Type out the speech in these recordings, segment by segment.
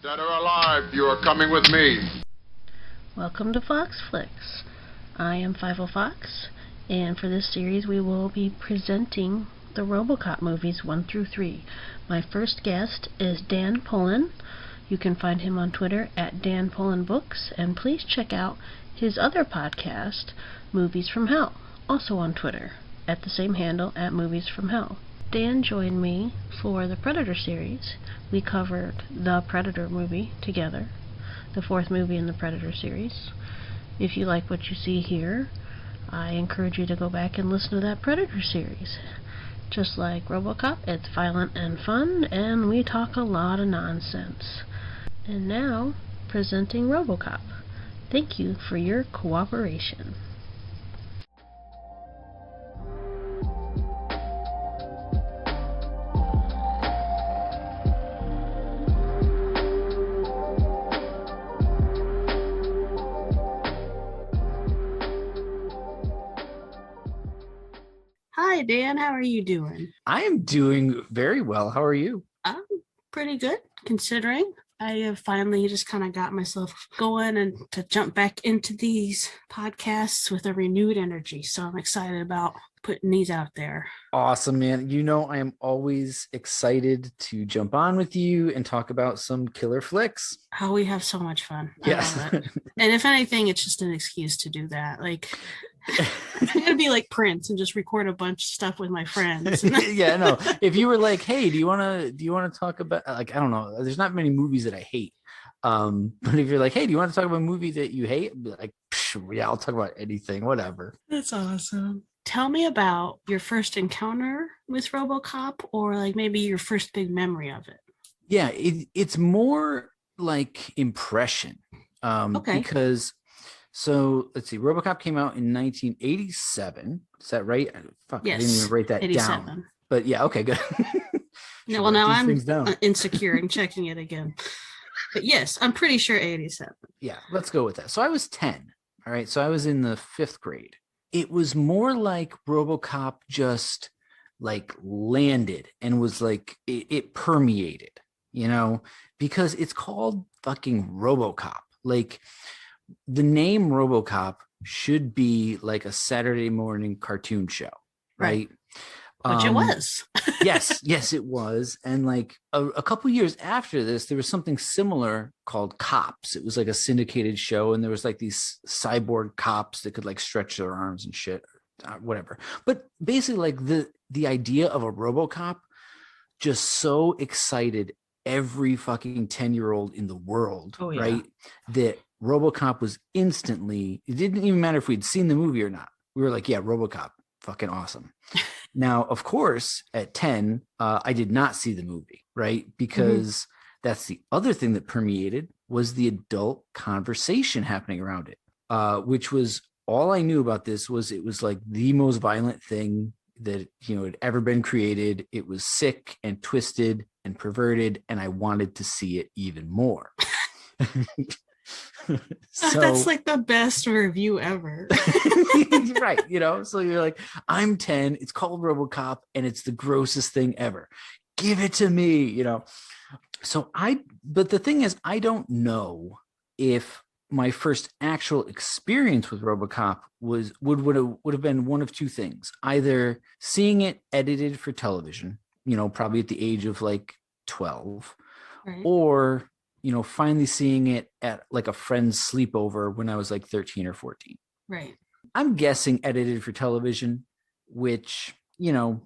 Dead or alive, you are coming with me. Welcome to FoxFlix. I am Fivel Fox, and for this series we will be presenting the Robocop movies 1 through 3. My first guest is Dan Pullen. You can find him on Twitter at Dan Pullen Books, and please check out his other podcast, Movies from Hell, also on Twitter at the same handle at Movies from Hell. Dan joined me for the Predator series. We covered the Predator movie together, the fourth movie in the Predator series. If you like what you see here, I encourage you to go back and listen to that Predator series. Just like Robocop, it's violent and fun, and we talk a lot of nonsense. And now, presenting Robocop. Thank you for your cooperation. Hi, Dan. How are you doing? I am doing very well. How are you? I'm pretty good, considering. I have finally just kind of got myself going and to jump back into these podcasts with a renewed energy. So I'm excited about putting these out there. Awesome, man. You know, I am always excited to jump on with you and talk about some killer flicks. Oh, we have so much fun. Yes. I love it. And if anything, it's just an excuse to do that. Like, I'm gonna be like Prince and just record a bunch of stuff with my friends. Yeah, no. If you were like, hey, do you want to talk about, like, I don't know, there's not many movies that I hate. But if you're like, hey, do you want to talk about a movie that you hate? I'd be like, yeah, I'll talk about anything, whatever. That's awesome. Tell me about your first encounter with Robocop, or like maybe your first big memory of it. Yeah, it's more like impression. Okay. Because so let's see, Robocop came out in 1987. Is that right? Fuck, Yes, I didn't even write that 87. down. But yeah, okay, good. No, well, now I'm insecure and checking it again. But yes, I'm pretty sure 87. Yeah, let's go with that. So I was 10. All right, so I was in the 5th grade. It was more like Robocop just like landed and was like it permeated, you know, because it's called fucking Robocop. Like, the name Robocop should be like a Saturday morning cartoon show, right? Which it was. yes, it was. And like a couple years after this, there was something similar called Cops. It was like a syndicated show, and there was like these cyborg cops that could like stretch their arms and shit, whatever. But basically, like the idea of a Robocop just so excited every fucking 10-year-old in the world, right? That Robocop was instantly, it didn't even matter if we'd seen the movie or not. We were like, yeah, Robocop, fucking awesome. Now, of course, at 10, I did not see the movie, right? Because that's the other thing that permeated was the adult conversation happening around it, which was all I knew about this was it was like the most violent thing that, you know, had ever been created. It was sick and twisted and perverted, and I wanted to see it even more. So, that's like the best review ever. Right, you know, so you're like, I'm 10, it's called Robocop, and it's the grossest thing ever, give it to me, you know. So but the thing is, I don't know if my first actual experience with Robocop would have been one of two things: either seeing it edited for television, you know, probably at the age of like 12, right, or, you know, finally seeing it at like a friend's sleepover when I was like 13 or 14. Right. I'm guessing edited for television, which, you know,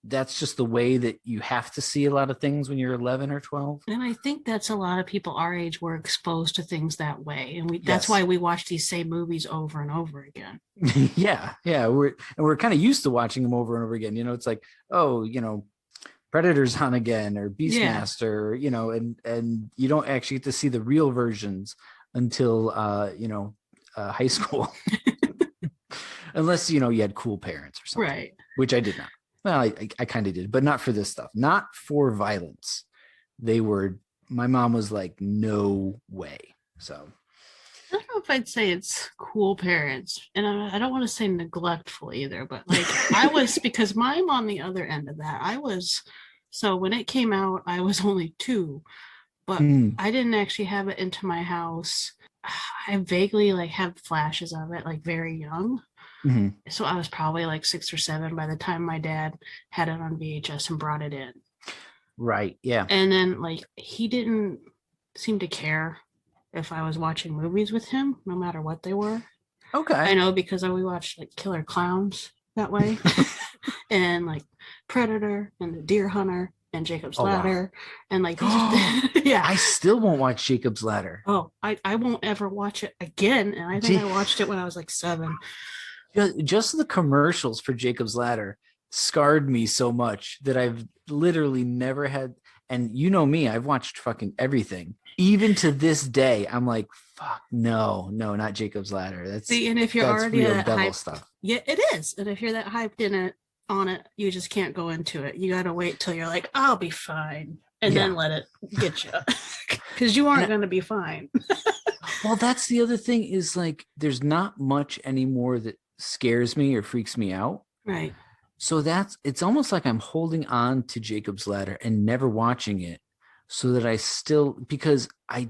that's just the way that you have to see a lot of things when you're 11 or 12. And I think that's a lot of people our age were exposed to things that way. And that's why we watch these same movies over and over again. Yeah. We're kind of used to watching them over and over again. You know, it's like, oh, you know, Predator's on again, or Beastmaster, you know, and you don't actually get to see the real versions until, high school. Unless, you know, you had cool parents or something. Right. Which I did not. Well, I kind of did, but not for this stuff. Not for violence. My mom was like, no way. So I don't know if I'd say it's cool parents, and I don't want to say neglectful either, but like I was, because I'm on the other end of that. So when it came out, I was only 2, but I didn't actually have it into my house. I vaguely like have flashes of it, like very young. So I was probably like 6 or 7 by the time my dad had it on VHS and brought it in. Right. Yeah. And then like he didn't seem to care if I was watching movies with him, no matter what they were. Okay. I know because we watched like Killer Clowns that way, and like Predator and The Deer Hunter and Jacob's Ladder, and like these. Yeah, I still won't watch Jacob's Ladder. Oh, I won't ever watch it again, and I think I watched it when I was like 7. Just the commercials for Jacob's Ladder scarred me so much that I've literally never had. And you know me, I've watched fucking everything. Even to this day, I'm like, fuck, no, not Jacob's Ladder. And if you're already real that devil hyped, stuff. Yeah, it is. And if you're that hyped on it, you just can't go into it. You got to wait till you're like, I'll be fine, and then let it get you, because you aren't going to be fine. Well, that's the other thing is like, there's not much anymore that scares me or freaks me out. Right. So it's almost like I'm holding on to Jacob's Ladder and never watching it, so that I still, because I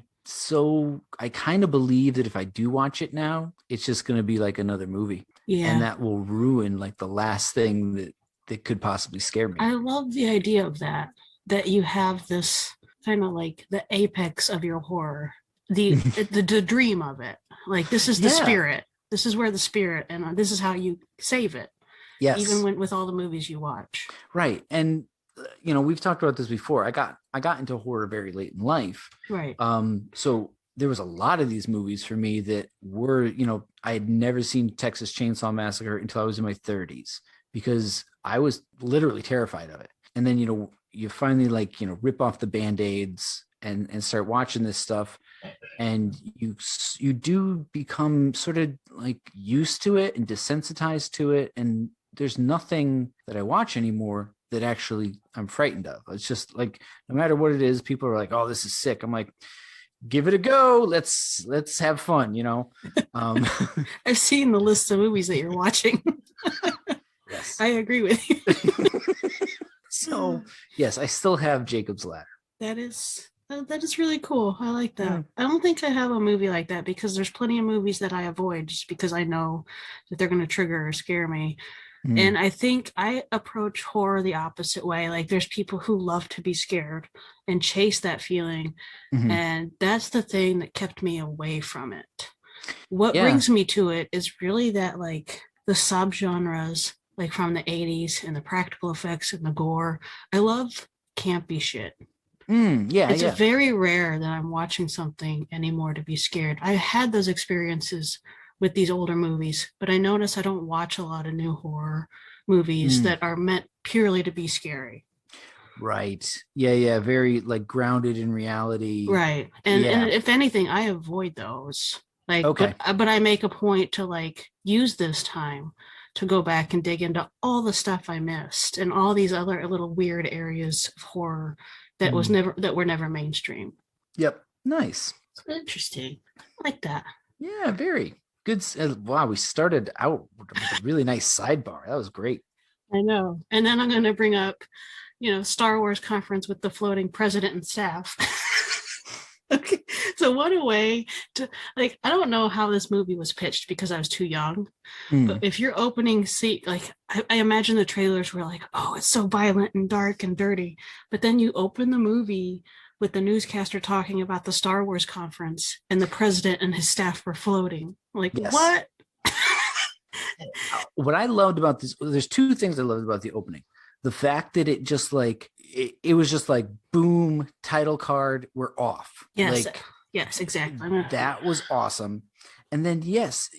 kind of believe that if I do watch it now, it's just going to be like another movie. Yeah. And that will ruin like the last thing that could possibly scare me. I love the idea of that you have this kind of like the apex of your horror, the dream of it. Like, this is the spirit. This is where the spirit, and this is how you save it. Yes. Even with all the movies you watch. Right. And we've talked about this before. I got into horror very late in life. Right. So there was a lot of these movies for me that were, I had never seen Texas Chainsaw Massacre until I was in my 30s, because I was literally terrified of it. And then, you finally rip off the Band-Aids and start watching this stuff, and you do become sort of like used to it and desensitized to it. And there's nothing that I watch anymore that actually I'm frightened of. It's just like, no matter what it is, people are like, oh, this is sick. I'm like, give it a go. Let's have fun, I've seen the list of movies that you're watching. Yes. I agree with you. So yes, I still have Jacob's Ladder. That is really cool. I like that. Yeah. I don't think I have a movie like that, because there's plenty of movies that I avoid just because I know that they're going to trigger or scare me. And I think I approach horror the opposite way. Like, there's people who love to be scared and chase that feeling. And that's the thing that kept me away from it. What brings me to it is really that, like, the subgenres, like from the 80s, and the practical effects and the gore. I love campy shit. It's very rare that I'm watching something anymore to be scared. I had those experiences with these older movies, but I notice I don't watch a lot of new horror movies that are meant purely to be scary. Right. Yeah. Very like grounded in reality. Right. And if anything, I avoid those. Like, okay. But I make a point to like use this time to go back and dig into all the stuff I missed and all these other little weird areas of horror that were never mainstream. Yep. Nice. Interesting. I like that. Yeah, very good. Wow, we started out with a really nice sidebar. That was great. I know. And then I'm going to bring up, Star Wars conference with the floating president and staff. Okay. So what a way to, like, I don't know how this movie was pitched because I was too young. But if your opening scene, like, I imagine the trailers were like, oh, it's so violent and dark and dirty. But then you open the movie with the newscaster talking about the Star Wars conference, and the president and his staff were floating. Like, yes. What? What I loved about this, there's two things I loved about the opening. The fact that it just like, it was just like, boom, title card, we're off. Yes, like, yes, exactly. That was awesome. And then, yes,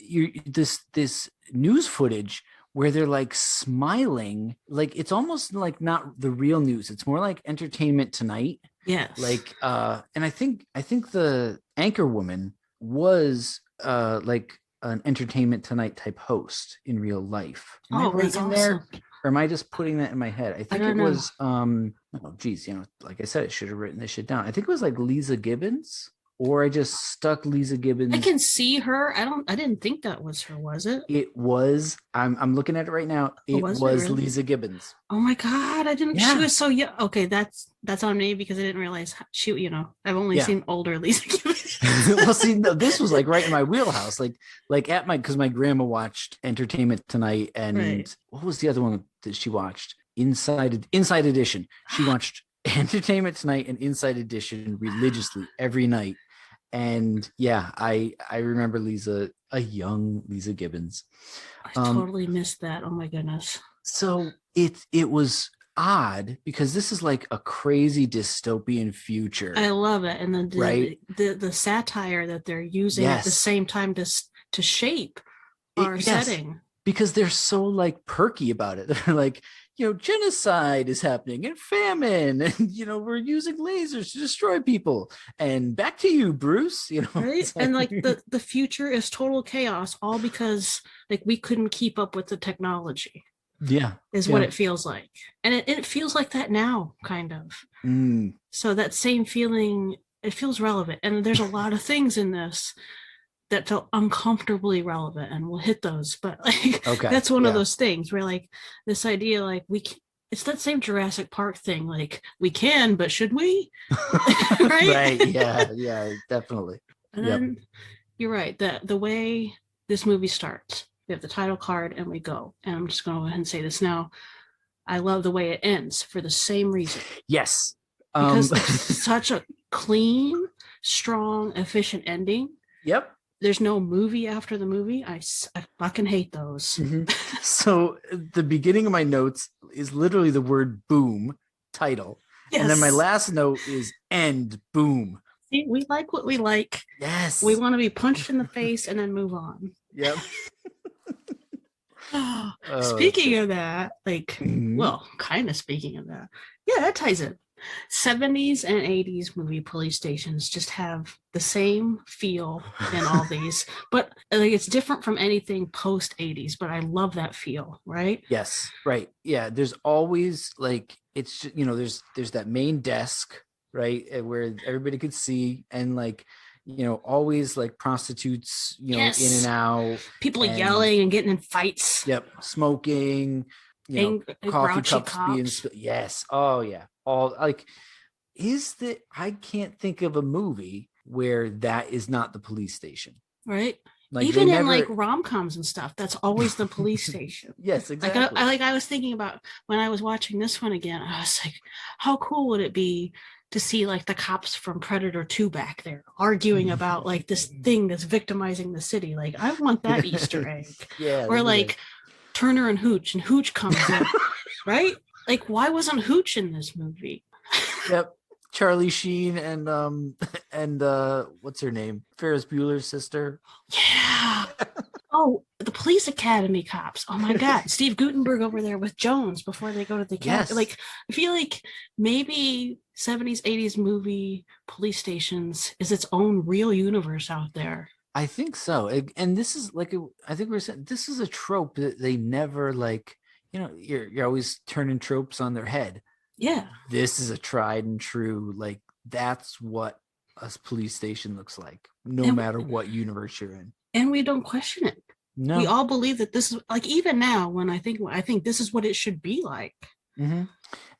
this news footage where they're like smiling, like it's almost like not the real news. It's more like Entertainment Tonight. Yes. Like, and I think the anchor woman was like an Entertainment Tonight type host in real life. Am I right in awesome. There? Or am I just putting that in my head? I think it was, like I said, I should have written this shit down. I think it was like Lisa Gibbons or I just stuck Lisa Gibbons. I can see her. I didn't think that was her, was it? It was. I'm looking at it right now. It was really? Lisa Gibbons. Oh my God, I didn't. Yeah. She was so young. Okay, that's on me because I didn't realize she. I've only seen older Lisa Gibbons. Well, see, no, this was like right in my wheelhouse. Like at because my grandma watched Entertainment Tonight, and what was the other one that she watched? Inside Edition. She watched Entertainment Tonight and Inside Edition religiously every night. And yeah, I remember a young Lisa Gibbons. I totally missed that. Oh my goodness. So it was odd because this is like a crazy dystopian future. I love it. And then the satire that they're using at the same time to shape our setting. Because they're so like perky about it. They're like, genocide is happening and famine, and we're using lasers to destroy people. And back to you, Bruce. Right? And like the future is total chaos, all because like we couldn't keep up with the technology. Yeah. Is what it feels like. And it feels like that now, kind of. So that same feeling, it feels relevant. And there's a lot of things in this that felt uncomfortably relevant, and we'll hit those. But like, that's one of those things where like this idea, like it's that same Jurassic Park thing. Like we can, but should we? Right? Right. Yeah, definitely. And then you're right. The way this movie starts, we have the title card and we go. And I'm just going to go ahead and say this now. I love the way it ends for the same reason. Yes. Because it's such a clean, strong, efficient ending. Yep. There's no movie after the movie. I fucking hate those. Mm-hmm. So the beginning of my notes is literally the word boom title. Yes. And then my last note is end boom. See, we like what we like. Yes. We want to be punched in the face and then move on. Yep. Speaking of that, kind of speaking of that. Yeah, that ties in. 70s and 80s movie police stations just have the same feel in all these, but like it's different from anything post 80s, but I love that feel, right? Yes, right. Yeah, there's always like it's there's that main desk, right, where everybody could see, and like always like prostitutes, in and out, people yelling and getting in fights. Yep, smoking, coffee cups being yes. Oh yeah. All like I can't think of a movie where that is not the police station. Right. Like even in like rom-coms and stuff, that's always the police station. Yes, exactly. I was thinking about when I was watching this one again, I was like, how cool would it be to see like the cops from Predator 2 back there arguing about like this thing that's victimizing the city. Like I want that Easter egg. Yeah. Or like Turner and Hooch comes in, right? Like, why wasn't Hooch in this movie? Yep. Charlie Sheen and what's her name? Ferris Bueller's sister. Yeah. Oh, the police academy cops. Oh my God. Steve Guttenberg over there with Jones before they go to the academy. Yes. Like, I feel like maybe 70s, 80s movie police stations is its own real universe out there. I think so. And this is like, I think we're saying this is a trope that they never like, you're always turning tropes on their head. Yeah. This is a tried and true, like that's what a police station looks like, no matter what universe you're in. And we don't question it. No. We all believe that this is like, even now when I think this is what it should be like. Mm-hmm.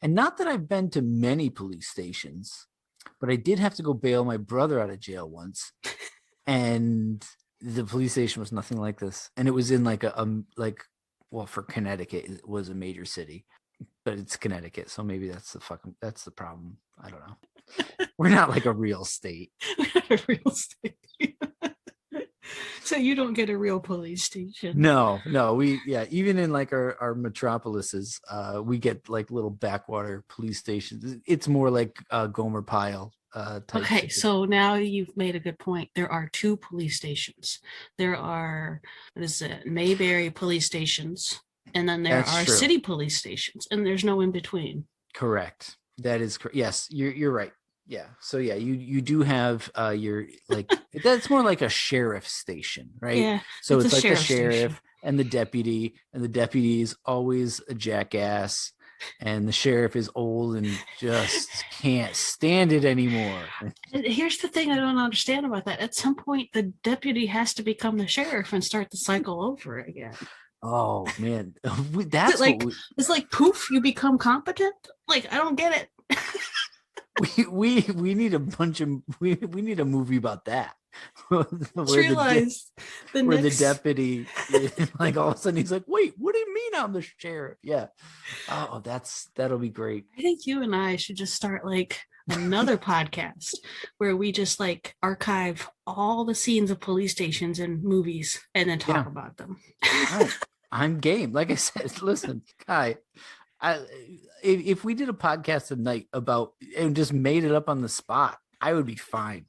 And not that I've been to many police stations, but I did have to go bail my brother out of jail once. And the police station was nothing like this. And it was in like for Connecticut, it was a major city, but it's Connecticut. So maybe that's the problem. I don't know. We're not like a real state. We're not a real state. So you don't get a real police station. No, even in like our metropolises, we get like little backwater police stations. It's more like Gomer Pyle. Okay, so now you've made a good point. There are 2 police stations. There are Mayberry police stations, and then there are city police stations, and there's no in between. Correct. That is correct. Yes, you're right. Yeah. So yeah, you do have your like that's more like a sheriff station, right? Yeah. So it's like the sheriff and the deputy is always a jackass. and the sheriff is old and just can't stand it anymore. And here's the thing I don't understand about that. At some point, the deputy has to become the sheriff and start the cycle over again. Oh man, that's like it's like poof, you become competent. Like I don't get it. We need a bunch of we need a movie about that. where the deputy like all of a sudden he's like, wait, what do you mean I'm the sheriff? Yeah. Oh, that'll be great. I think you and I should just start like another podcast where we just like archive all the scenes of police stations and movies and then talk about them. I'm game. Like I said, listen, Kai, if we did a podcast tonight about and just made it up on the spot, I would be fine.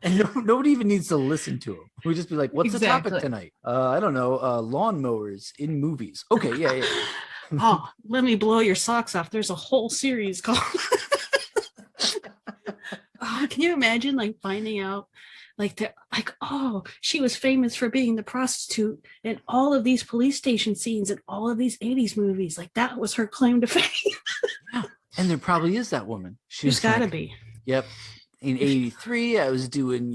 And nobody even needs to listen to them. We'd just be like, what's the topic tonight? I don't know. Lawnmowers in movies. Okay, yeah. Oh, let me blow your socks off. There's a whole series called can you imagine like finding out oh, she was famous for being the prostitute in all of these police station scenes and all of these 80s movies. Like that was her claim to fame. Yeah. And there probably is that woman. She's gotta be. Yep. In 83, I was doing,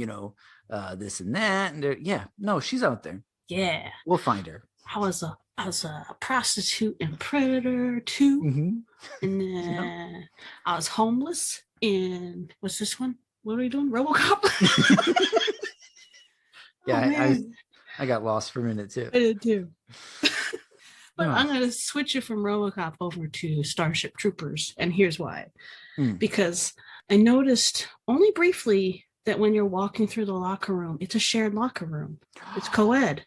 this and that. And she's out there. Yeah. We'll find her. I was a prostitute in Predator 2. Mm-hmm. And then I was homeless in, what's this one? What are we doing? Robocop? Yeah, I got lost for a minute too. I did too. But I'm going to switch it from Robocop over to Starship Troopers. And here's why. Because I noticed only briefly that when you're walking through the locker room, it's a shared locker room. It's co-ed.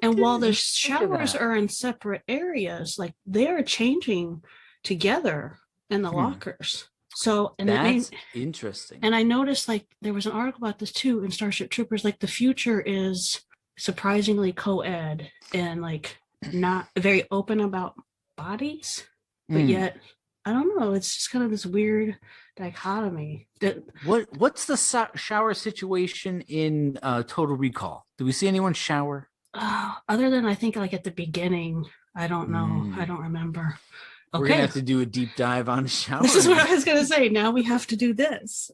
And while the showers are in separate areas, like they're changing together in the lockers. So, and that's interesting. And I noticed like there was an article about this too in Starship Troopers, like the future is surprisingly co-ed and like not very open about bodies, but yet I don't know. It's just kind of this weird dichotomy. What's the shower situation in Total Recall? Do we see anyone shower? Other than I think like at the beginning, I don't know. I don't remember. Okay. We're gonna have to do a deep dive on shower. This is what I was gonna say. Now we have to do this.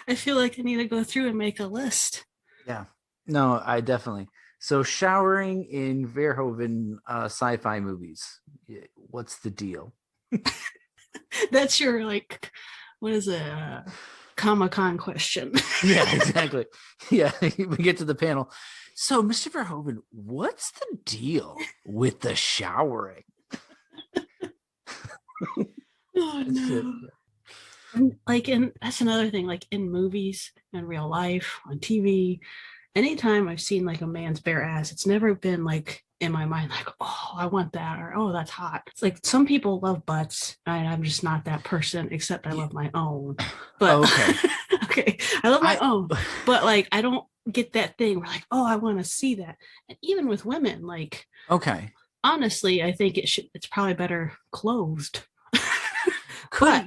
I feel like I need to go through and make a list. Yeah. No, I definitely. So showering in Verhoeven sci-fi movies. What's the deal? That's your like, what is it? Comic-Con question. Yeah, exactly. Yeah, we get to the panel. So, Mr. Verhoeven, what's the deal with the showering? Oh no. And that's another thing, like in movies, in real life, on TV, anytime I've seen like a man's bare ass, it's never been like in my mind, like, oh, I want that, or oh, that's hot. It's like some people love butts, and I'm just not that person, except I love my own. But okay, I love my own, but like I don't get that thing where like, oh, I want to see that. And even with women, like, honestly, I think it's probably better closed. But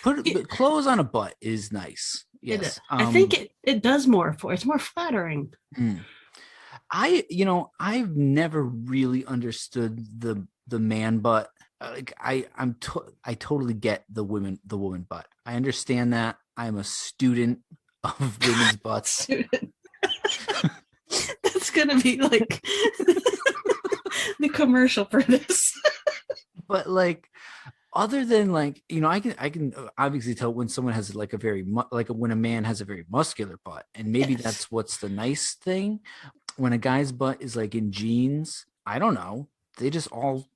put clothes on a butt is nice. Yes, I think it does more it's more flattering. I've never really understood the man butt. Like I totally get the woman butt. I understand that. I'm a student of women's butts. That's gonna be like the commercial for this. But like, other than like, I can obviously tell when someone has like a very when a man has a very muscular butt, and maybe that's what's the nice thing. When a guy's butt is like in jeans, I don't know. They just all,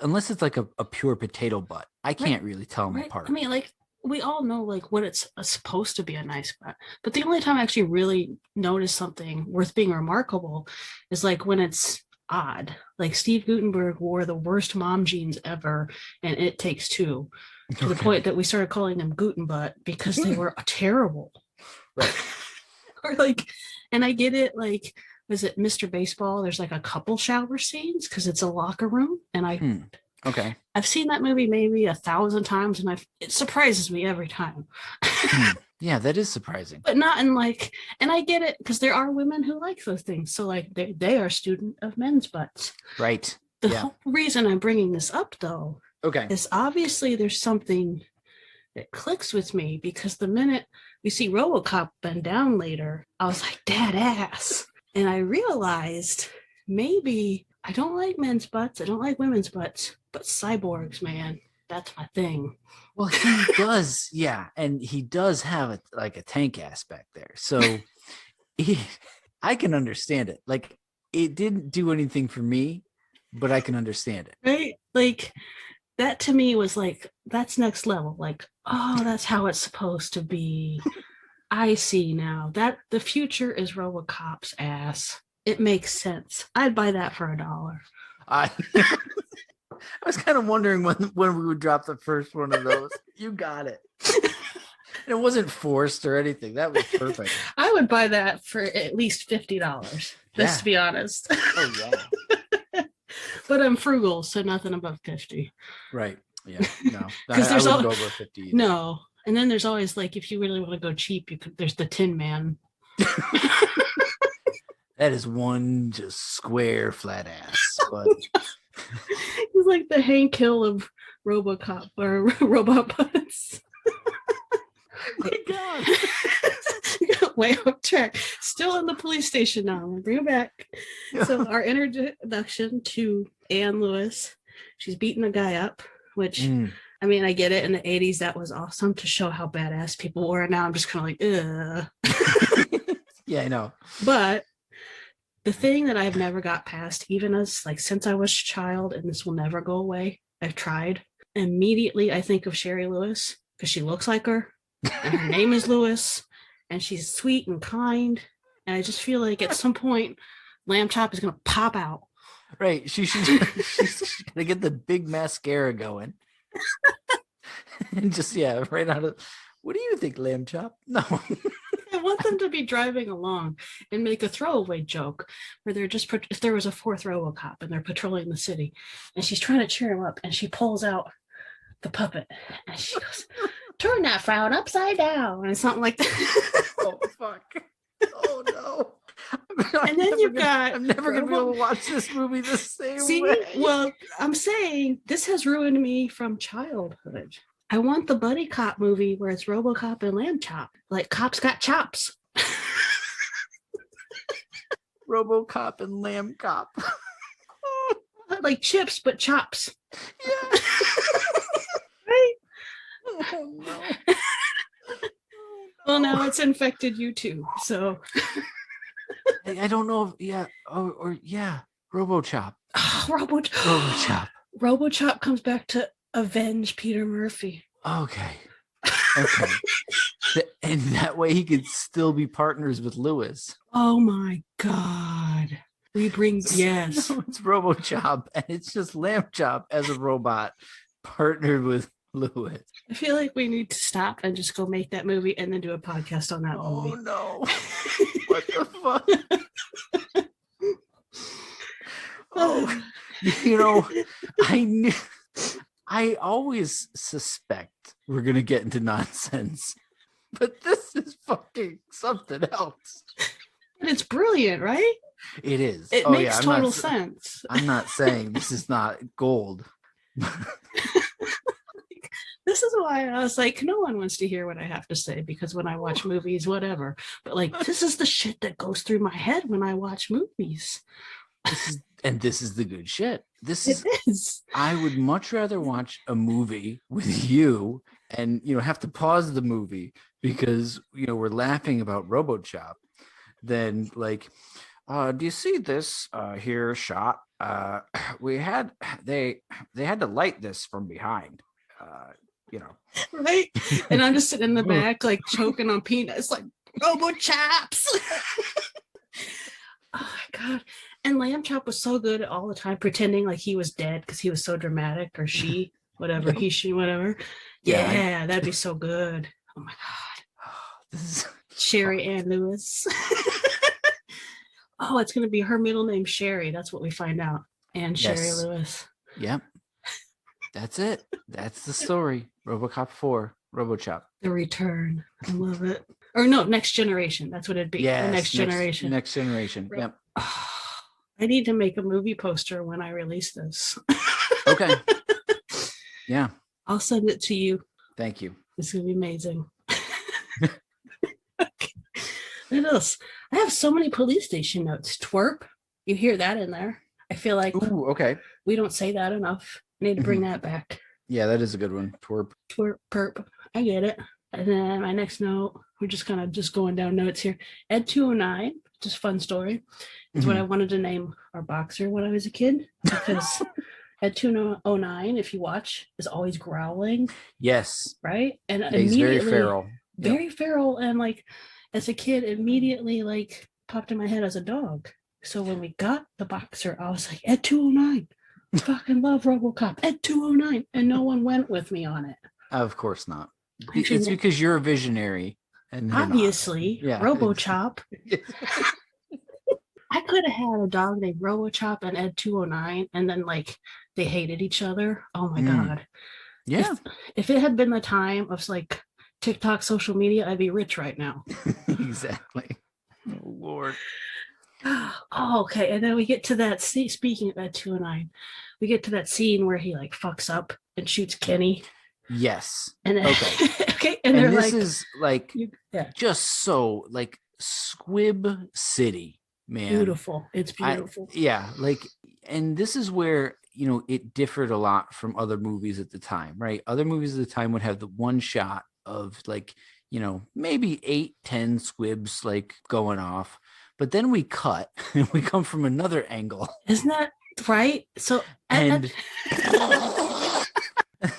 unless it's like a pure potato butt, I can't really tell them apart. I mean, like we all know like what it's supposed to be a nice butt, but the only time I actually really notice something worth being remarkable is like when it's odd. Like Steve Guttenberg wore the worst mom jeans ever, and It Takes Two, to the point that we started calling them Guten butt because they were terrible. Right. Or like, and I get it, like, was it Mr. Baseball? There's like a couple shower scenes because it's a locker room, and I've seen that movie maybe 1,000 times, and it surprises me every time. Yeah, that is surprising. But not in like, and I get it because there are women who like those things. So like they are a student of men's butts. Right. The whole reason I'm bringing this up though, is obviously there's something that clicks with me because the minute we see Robocop bend down later, I was like, dad ass. And I realized maybe I don't like men's butts, I don't like women's butts, but cyborgs, man, that's my thing. Well, he does, yeah, and he does have a tank aspect there. So I can understand it. Like, it didn't do anything for me, but I can understand it. Right? Like, that to me was like, that's next level. Like, oh, that's how it's supposed to be. I see now that the future is Robocop's ass. It makes sense. I'd buy that for $1. I was kind of wondering when we would drop the first one of those. You got it. And it wasn't forced or anything. That was perfect. I would buy that for at least $50, just to be honest. Oh, yeah. But I'm frugal, so nothing above 50. Right. Yeah. No. Because I wouldn't go over 50 either. No. And then there's always like, if you really want to go cheap, there's the Tin Man. That is one just square flat ass. But he's like the Hank Hill of Robocop or robot butts. Oh my God. Way off track. Still in the police station now. I'm gonna bring it back. So our introduction to Anne Lewis. She's beating a guy up, which I mean, I get it. In the 80s, that was awesome to show how badass people were. Now I'm just kind of like, ugh. Yeah, I know. But the thing that I've never got past, even as like since I was a child, and this will never go away, I've tried. Immediately, I think of Sherry Lewis because she looks like her, and her name is Lewis, and she's sweet and kind. And I just feel like at some point, Lamb Chop is going to pop out. Right. She's going to get the big mascara going. And just, yeah, right out of, what do you think, Lamb Chop? No. I want them to be driving along and make a throwaway joke where they're just, if there was a fourth Robocop and they're patrolling the city and she's trying to cheer him up and she pulls out the puppet and she goes, turn that frown upside down, and something like that. Oh, fuck. Oh, no. And then I'm never going to be able to watch this movie the same way. Well, I'm saying this has ruined me from childhood. I want the buddy cop movie where it's Robocop and Lamb Chop. Like, cops got chops. Robocop and Lamb Cop. Like chips, but chops. Yeah. Right? Oh, no. Well, now it's infected YouTube, so. I don't know if, yeah, or yeah, RoboChop. Oh, RoboChop. RoboChop comes back to avenge Peter Murphy. Okay. And that way he could still be partners with Lewis. Oh my God. Yes. So it's RoboChop, and it's just Lamb Chop as a robot partnered with Lewis. I feel like we need to stop and just go make that movie and then do a podcast on that movie. Oh no. What the fuck? Oh, you know, I always suspect we're gonna get into nonsense, but this is fucking something else. And it's brilliant, right? It is. It makes total sense. I'm not saying this is not gold. This is why I was like, no one wants to hear what I have to say, because when I watch movies, whatever. But like, this is the shit that goes through my head when I watch movies. This is the good shit. It is. I would much rather watch a movie with you and, have to pause the movie because, we're laughing about RoboChop than like, do you see this here shot? They had to light this from behind. Right? And I'm just sitting in the back, like choking on peanuts, like RoboChops. Oh my God. And Lamb Chop was so good all the time, pretending like he was dead because he was so dramatic, or she, whatever, he, she, whatever. Yeah, that'd be so good. Oh my God. This is Sherry Ann Lewis. Oh, it's going to be her middle name, Sherry. That's what we find out. And Yes. Sherry Lewis. Yep. That's it. That's the story. RoboCop 4. RoboChop. The Return. I love it. Or no, Next Generation. That's what it'd be. Yes, The Next Generation. Next Generation. Yep. I need to make a movie poster when I release this. Okay. Yeah. I'll send it to you. Thank you. It's going to be amazing. Okay. What else? I have so many police station notes. Twerp. You hear that in there. I feel like okay. We don't say that enough. I need to bring that back. Yeah, that is a good one. Twerp. Twerp, perp. I get it. And then my next note, we're just kind of just going down notes here. Ed 209, just fun story, is what I wanted to name our boxer when I was a kid. Because Ed 209, if you watch, is always growling. Yes. Right? And yeah, he's very feral. Very feral. And like, as a kid, immediately like popped in my head as a dog. So when we got the boxer, I was like, Ed 209. I fucking love Robocop. Ed 209. And no one went with me on it. Of course not. It's because you're a visionary. And obviously, RoboChop. I could have had a dog named RoboChop and Ed 209, and then like they hated each other. Oh my God. Yeah. If it had been the time of like TikTok social media, I'd be rich right now. Exactly. Oh Lord. Oh, okay. And then we get to that scene, speaking of Ed 209, we get to that scene where he like fucks up and shoots Kenny. Yes. And then, okay. And this like, is like just so like Squib City, man. Beautiful. It's beautiful. Like, and this is where, you know, it differed a lot from other movies at the time, right? Other movies at the time would have the one shot of like, you know, maybe 8-10 squibs like going off. But then we cut and we come from another angle. Isn't that right? So and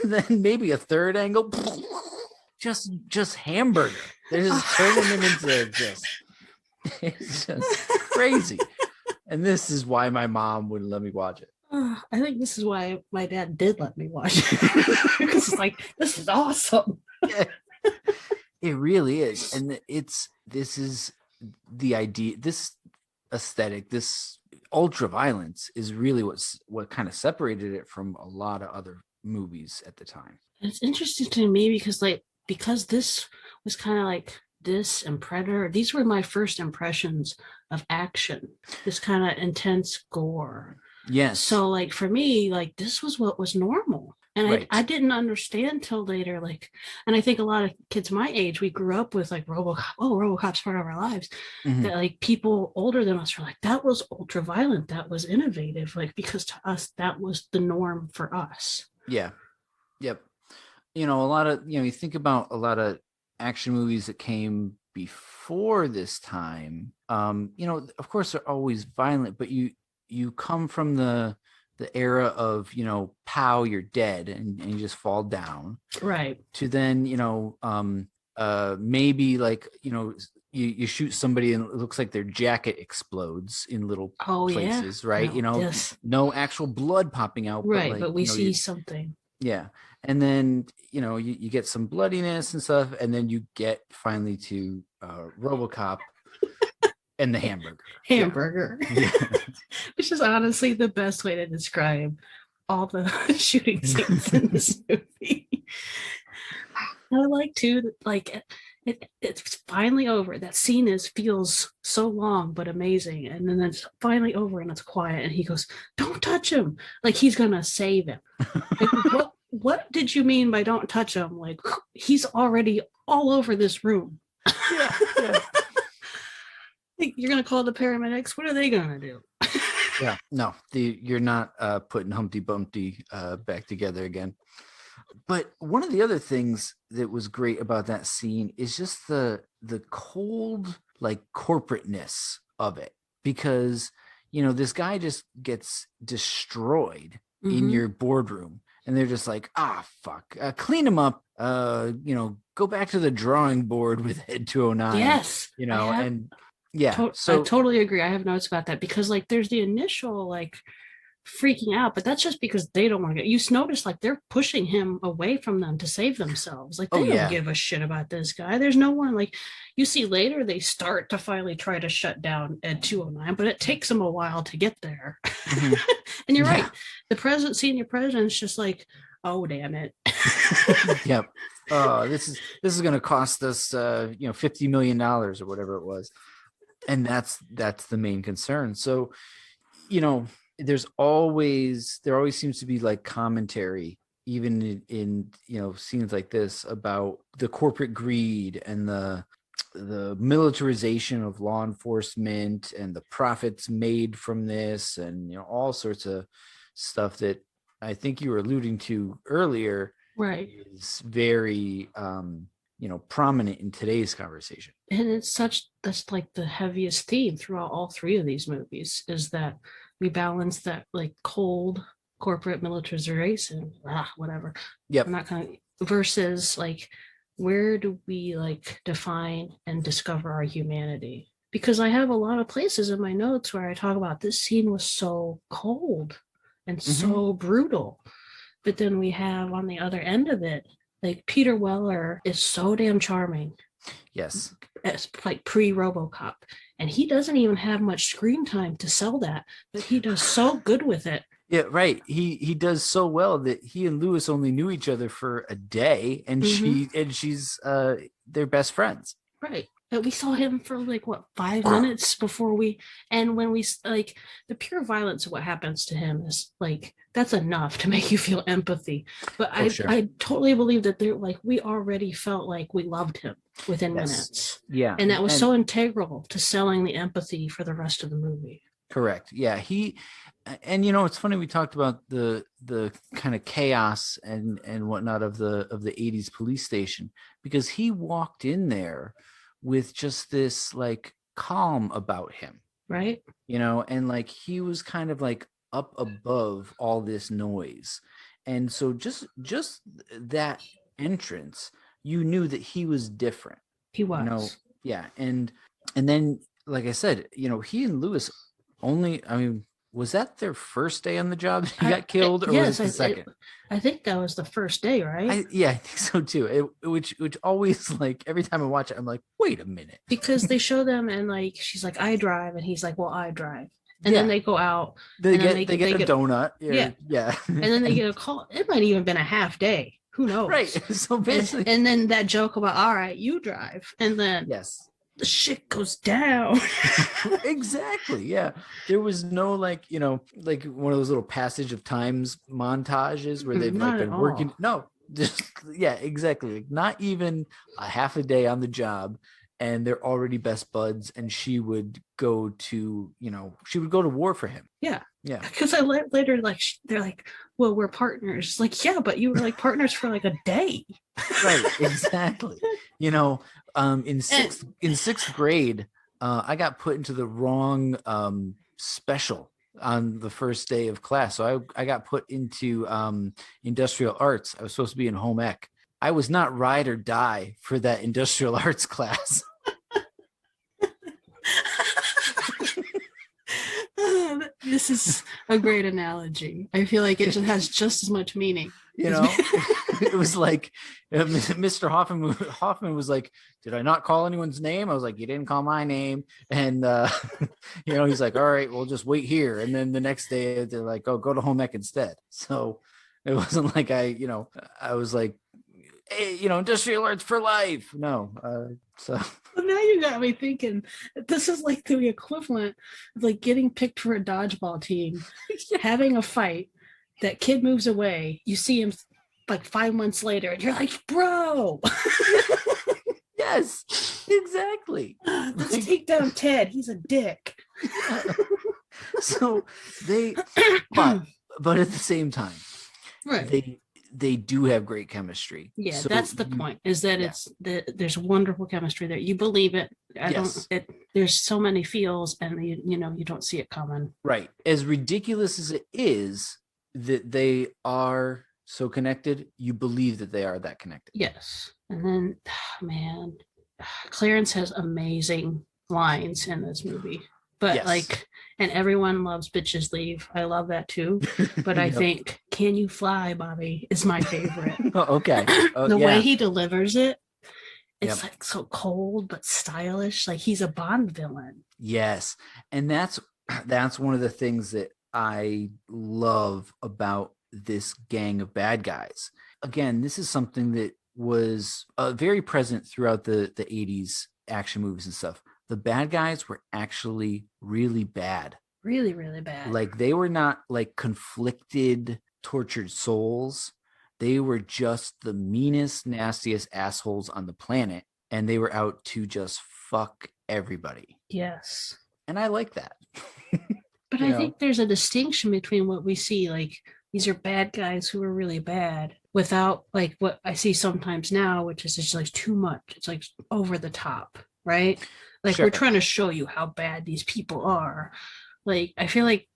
then maybe a third angle. Just hamburger. They're just turning them into just it's just crazy. And this is why my mom wouldn't let me watch it. I think this is why my dad did let me watch it. Because it's like, this is awesome. Yeah. It really is. And this is the idea, this aesthetic, this ultra violence is really what kind of separated it from a lot of other movies at the time. It's interesting to me because this was kind of like this and Predator. These were my first impressions of action, this kind of intense gore. Yes. So like for me, like this was what was normal. And I didn't understand till later, like, and I think a lot of kids my age, we grew up with like Robocop. Oh, Robocop's part of our lives. That like people older than us were like, that was ultra violent. That was innovative. Like, because to us, that was the norm for us. Yeah. Yep. You know, a lot of, you know, you think about a lot of action movies that came before this time, you know, of course they're always violent, but you come from the era of, you know, pow, you're dead and you just fall down. Right. To then, you know, maybe like, you know, you shoot somebody and it looks like their jacket explodes in little places, right? No, you know, no actual blood popping out. Right, but we see something. Yeah. And then, you know, you get some bloodiness and stuff, and then you get finally to Robocop and the hamburger. Yeah. Which is honestly the best way to describe all the shooting scenes in this movie. I like too, like it's finally over. That scene feels so long but amazing, and then it's finally over and it's quiet, and he goes, "Don't touch him!" Like he's gonna save him. Like, what did you mean by "don't touch him"? Like he's already all over this room. Yeah. You're gonna call the paramedics. What are they gonna do? Yeah, no, you're not putting Humpty Bumpty back together again. But one of the other things that was great about that scene is just the cold, like, corporateness of it, because, you know, this guy just gets destroyed in your boardroom, and they're just like, fuck, clean him up, you know, go back to the drawing board with Ed 209. Yes, you know, and yeah, I totally agree. I have notes about that because, like, there's the initial like freaking out, but that's just because they don't want to get. You notice like they're pushing him away from them to save themselves. Like they don't give a shit about this guy. There's no one, like you see later they start to finally try to shut down Ed 209, but it takes them a while to get there. And you're right. The senior president's just like, oh damn it. Yep. This is going to cost us $50 million or whatever it was. And that's the main concern. So, there always seems to be like commentary, even in scenes like this, about the corporate greed and the militarization of law enforcement and the profits made from this, and all sorts of stuff that I think you were alluding to earlier, right, is very prominent in today's conversation. and that's like the heaviest theme throughout all three of these movies, is that we balance that like cold corporate militarization, whatever. Yep. I'm not gonna versus like, where do we like define and discover our humanity? Because I have a lot of places in my notes where I talk about this scene was so cold and so brutal. But then we have on the other end of it, like Peter Weller is so damn charming. Yes. It's like pre-Robocop. And he doesn't even have much screen time to sell that, but he does so good with it. Yeah, right. He does so well that he and Lewis only knew each other for a day, and she's their best friends. Right. But we saw him for like 5 minutes before and when we like the pure violence of what happens to him is like, that's enough to make you feel empathy. But I totally believe that we already felt like we loved him within minutes. Yeah. And that was so integral to selling the empathy for the rest of the movie. Correct. Yeah. And it's funny, we talked about the kind of chaos and whatnot of the 80s police station, because he walked in there with just this like calm about him, right? And like he was kind of like up above all this noise, and so just that entrance, you knew that he was different. He was, yeah. And then, like I said, he and Lewis only, I mean, was that their first day on the job? He got killed, or was it the second? I think that was the first day, right? I think so too. Which always, like, every time I watch it, I'm like, wait a minute. Because they show them, and like she's like, I drive, and he's like, well, I drive. And then they go out. They get a donut. Yeah. And then they get a call. It might even been a half day. Who knows? Right. So basically, and then that joke about, all right, you drive, and then the shit goes down. Exactly. Yeah. There was no like one of those little passage of times montages where they've like been working. No, just exactly. Like, not even a half a day on the job, and they're already best buds, and she would go to war for him. Yeah. Yeah. Because I later, like, they're like, well, we're partners. Like, yeah, but you were like partners for like a day. Right. Exactly. In sixth grade, I got put into the wrong special on the first day of class. So I got put into industrial arts. I was supposed to be in home ec. I was not ride or die for that industrial arts class. This is a great analogy. I feel like it has just as much meaning. It was like Mr. Hoffman was like, did I not call anyone's name? I was like, you didn't call my name. And he's like, all right, we'll just wait here. And then the next day they're like, oh, go to home ec instead. So it wasn't like I was like, hey, industrial arts for life. No. So well, now you got me thinking, this is like the equivalent of like getting picked for a dodgeball team, having a fight, that kid moves away, you see him like 5 months later, and you're like, bro. Yes, exactly. Let's take down Ted. He's a dick. So but at the same time, right, they do have great chemistry. Yeah, so that's the point, is that there's wonderful chemistry there. You believe it. There's so many feels, and you don't see it coming. Right. As ridiculous as it is that they are so connected, you believe that they are that connected. Yes. And then, man, Clarence has amazing lines in this movie. But and everyone loves Bitches Leave. I love that too. But I think Can You Fly, Bobby is my favorite. Okay. The way he delivers it, it's like so cold but stylish. Like he's a Bond villain. Yes. And that's one of the things that I love about this gang of bad guys. Again, this is something that was very present throughout the 80s action movies and stuff. The bad guys were actually really bad. Really, really bad. Like, they were not like conflicted, tortured souls. They were just the meanest, nastiest assholes on the planet. And they were out to just fuck everybody. Yes. And I like that. But I think there's a distinction between what we see, like, these are bad guys who are really bad, without like what I see sometimes now, which is just like too much. It's like over the top, right? Like, Sure. We're trying to show you how bad these people are. Like, I feel like,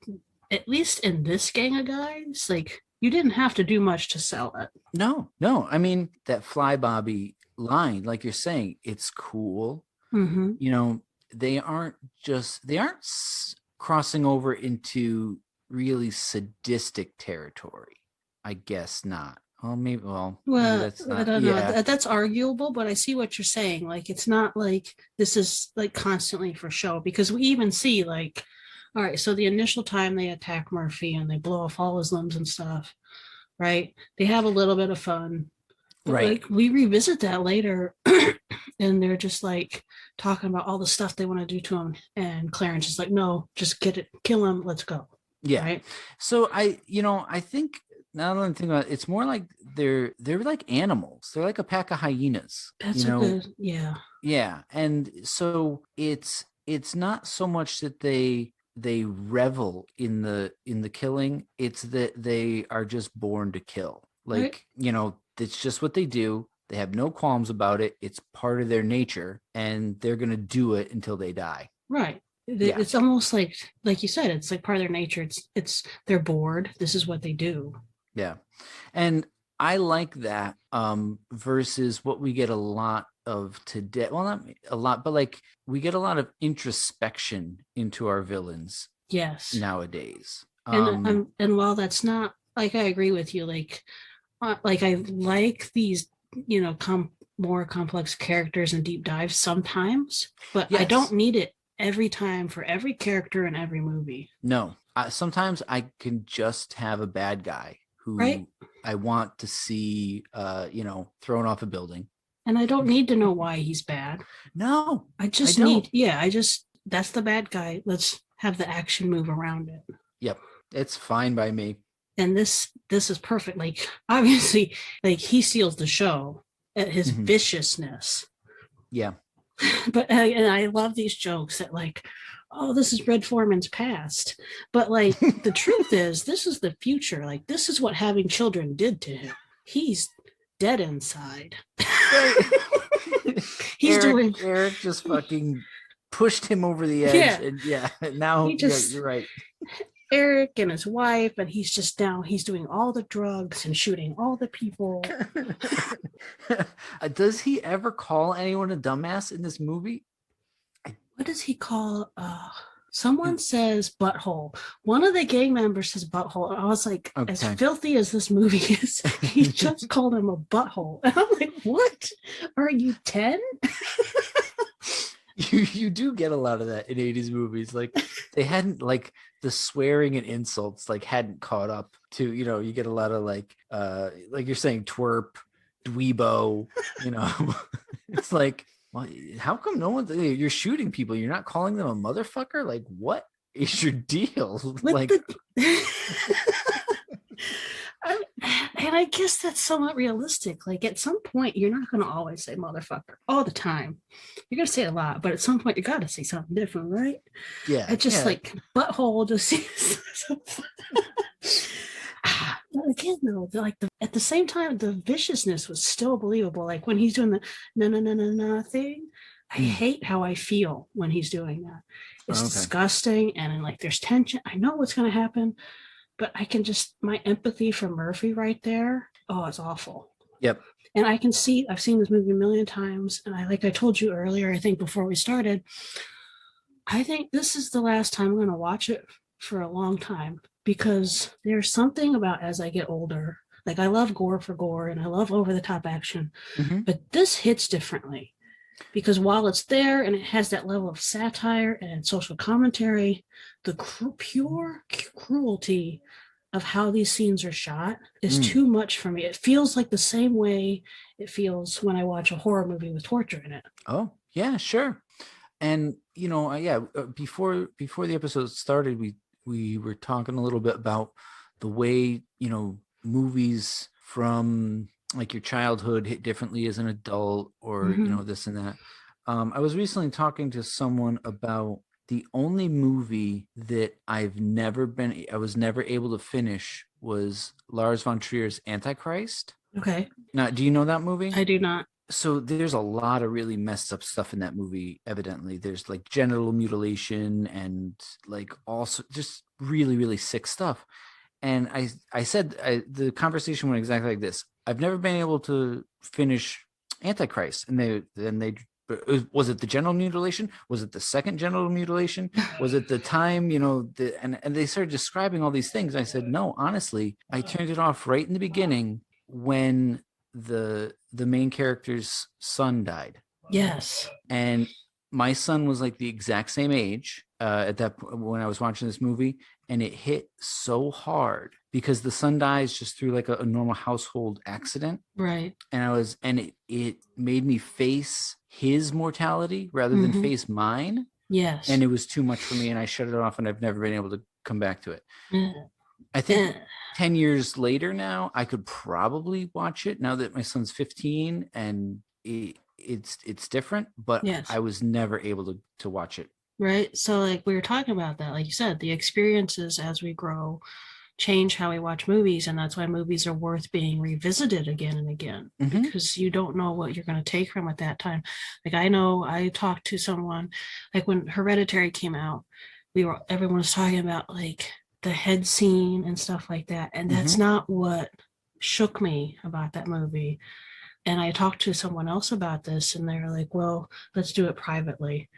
at least in this gang of guys, like, you didn't have to do much to sell it. No. I mean, that Fly Bobby line, like you're saying, it's cool. Mm-hmm. You know, they aren't crossing over into really sadistic territory. I guess not. Maybe that's not. I don't know. That's arguable, but I see what you're saying. Like, it's not like this is like constantly for show, because we even see, like, all right, so the initial time they attack Murphy and they blow off all his limbs and stuff, right? They have a little bit of fun. But, right. Like, we revisit that later and they're just like talking about all the stuff they want to do to him. And Clarence is like, no, just kill him. Let's go. Yeah. Right. So I think, now that I'm thinking about it, it's more like they're like animals. They're like a pack of hyenas. That's good. Yeah. Yeah. And so it's not so much that they revel in the killing. It's that they are just born to kill. Like, right. It's just what they do. They have no qualms about it. It's part of their nature, and they're going to do it until they die. Right. It's almost like you said, it's like part of their nature. It's they're bored. This is what they do. Yeah. And I like that versus what we get a lot of today. Well, not a lot, but like, we get a lot of introspection into our villains. Yes. Nowadays. And while that's not, like, I agree with you, like I like these, more complex characters and deep dives sometimes, but yes. I don't need it every time for every character in every movie. No, sometimes I can just have a bad guy who I want to see, thrown off a building. And I don't need to know why he's bad. No, I just that's the bad guy. Let's have the action move around it. Yep. It's fine by me. And this is perfect. Like, obviously, like, he steals the show at his viciousness. Yeah. But and I love these jokes that, like, oh, this is Red Foreman's past. But, like, the truth is, this is the future. Like, this is what having children did to him. He's dead inside. Eric just fucking pushed him over the edge. Yeah. And now you're right. Eric and his wife, and he's just now, he's doing all the drugs and shooting all the people. Does he ever call anyone a dumbass in this movie? What does he call? Someone says butthole. One of the gang members says butthole. I was like, as filthy as this movie is, he just called him a butthole. And I'm like, what? Are you 10? You do get a lot of that in 80s movies. Like, they hadn't, like, the swearing and insults, like, hadn't caught up to, you get a lot of, like you're saying, twerp, dweebo, It's like, well, how come you're shooting people? You're not calling them a motherfucker? Like, what is your deal? And I guess that's somewhat realistic. Like, at some point, you're not going to always say motherfucker all the time. You're going to say it a lot, but at some point, you got to say something different, right? Yeah. It's just like butthole just seems But again, though, at the same time, the viciousness was still believable. Like, when he's doing the no thing, I hate how I feel when he's doing that. It's disgusting, and like, there's tension. I know what's going to happen, but I can just, my empathy for Murphy right there, it's awful. Yep. And I've seen this movie a million times, and I told you earlier, I think before we started, I think this is the last time I'm going to watch it for a long time, because there's something about, as I get older, like, I love gore for gore and I love over-the-top action, but this hits differently, because while it's there and it has that level of satire and social commentary, the pure cruelty of how these scenes are shot is too much for me. It feels like the same way it feels when I watch a horror movie with torture in it. Oh, yeah, sure. And before the episode started, we were talking a little bit about the way movies from like your childhood hit differently as an adult, or this and that. I was recently talking to someone about the only movie that I was never able to finish was Lars von Trier's Antichrist. Okay. Now, do you know that movie? I do not. So there's a lot of really messed up stuff in that movie. Evidently, there's like genital mutilation and like also just really, really sick stuff. And I said the conversation went exactly like this. I've never been able to finish Antichrist, and they was it the genital mutilation? Was it the second genital mutilation? Was it the time, and they started describing all these things. I said, no, honestly, I turned it off right in the beginning when the main character's son died. Yes. And my son was like the exact same age at that point when I was watching this movie, and it hit so hard because the son dies just through like a normal household accident. Right. And it made me face his mortality rather than face mine. Yes. And it was too much for me, and I shut it off, and I've never been able to come back to it. I think 10 years later now, I could probably watch it now that my son's 15 and it's different, but yes. I was never able to watch it. Right. So like we were talking about that, like you said, the experiences as we grow change how we watch movies, and that's why movies are worth being revisited again and again, because you don't know what you're going to take from at that time. Like I know I talked to someone, like when Hereditary came out, everyone was talking about like the head scene and stuff like that, and that's not what shook me about that movie. And I talked to someone else about this, and they were like, well, let's do it privately.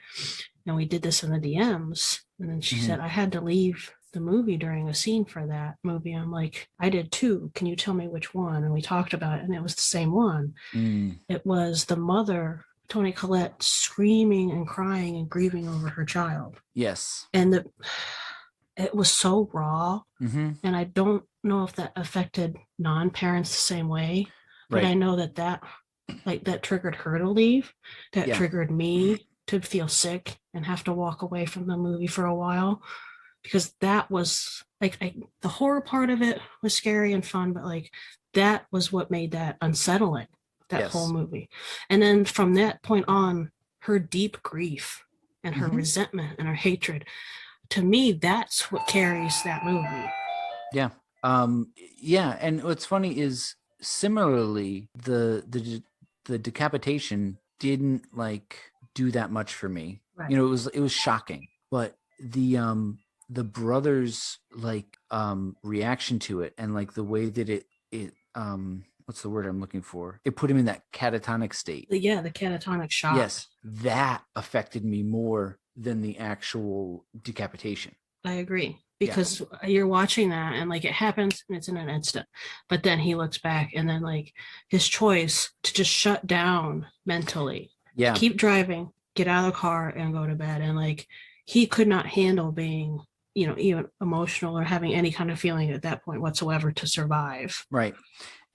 And we did this in the DMs. And then she said, I had to leave the movie during a scene for that movie. I'm like, I did too. Can you tell me which one? And we talked about it, and it was the same one. It was the mother, Toni Collette, screaming and crying and grieving over her child. Yes. And it was so raw. And I don't know if that affected non-parents the same way. But I know that triggered her to leave. That triggered me to feel sick and have to walk away from the movie for a while, because that was like the horror part of it was scary and fun, but like that was what made that unsettling, that whole movie. And then from that point on, her deep grief and her resentment and her hatred, to me, that's what carries that movie. Yeah. And what's funny is, similarly, the decapitation didn't like do that much for me. Right. It was shocking, but the brothers like reaction to it, and like the way that it what's the word I'm looking for? It put him in that catatonic state. The catatonic shock. Yes, that affected me more than the actual decapitation. I agree. Because you're watching that and like it happens and it's in an instant, but then he looks back, and then like his choice to just shut down mentally, keep driving, get out of the car and go to bed. And like, he could not handle being, even emotional or having any kind of feeling at that point whatsoever to survive. Right.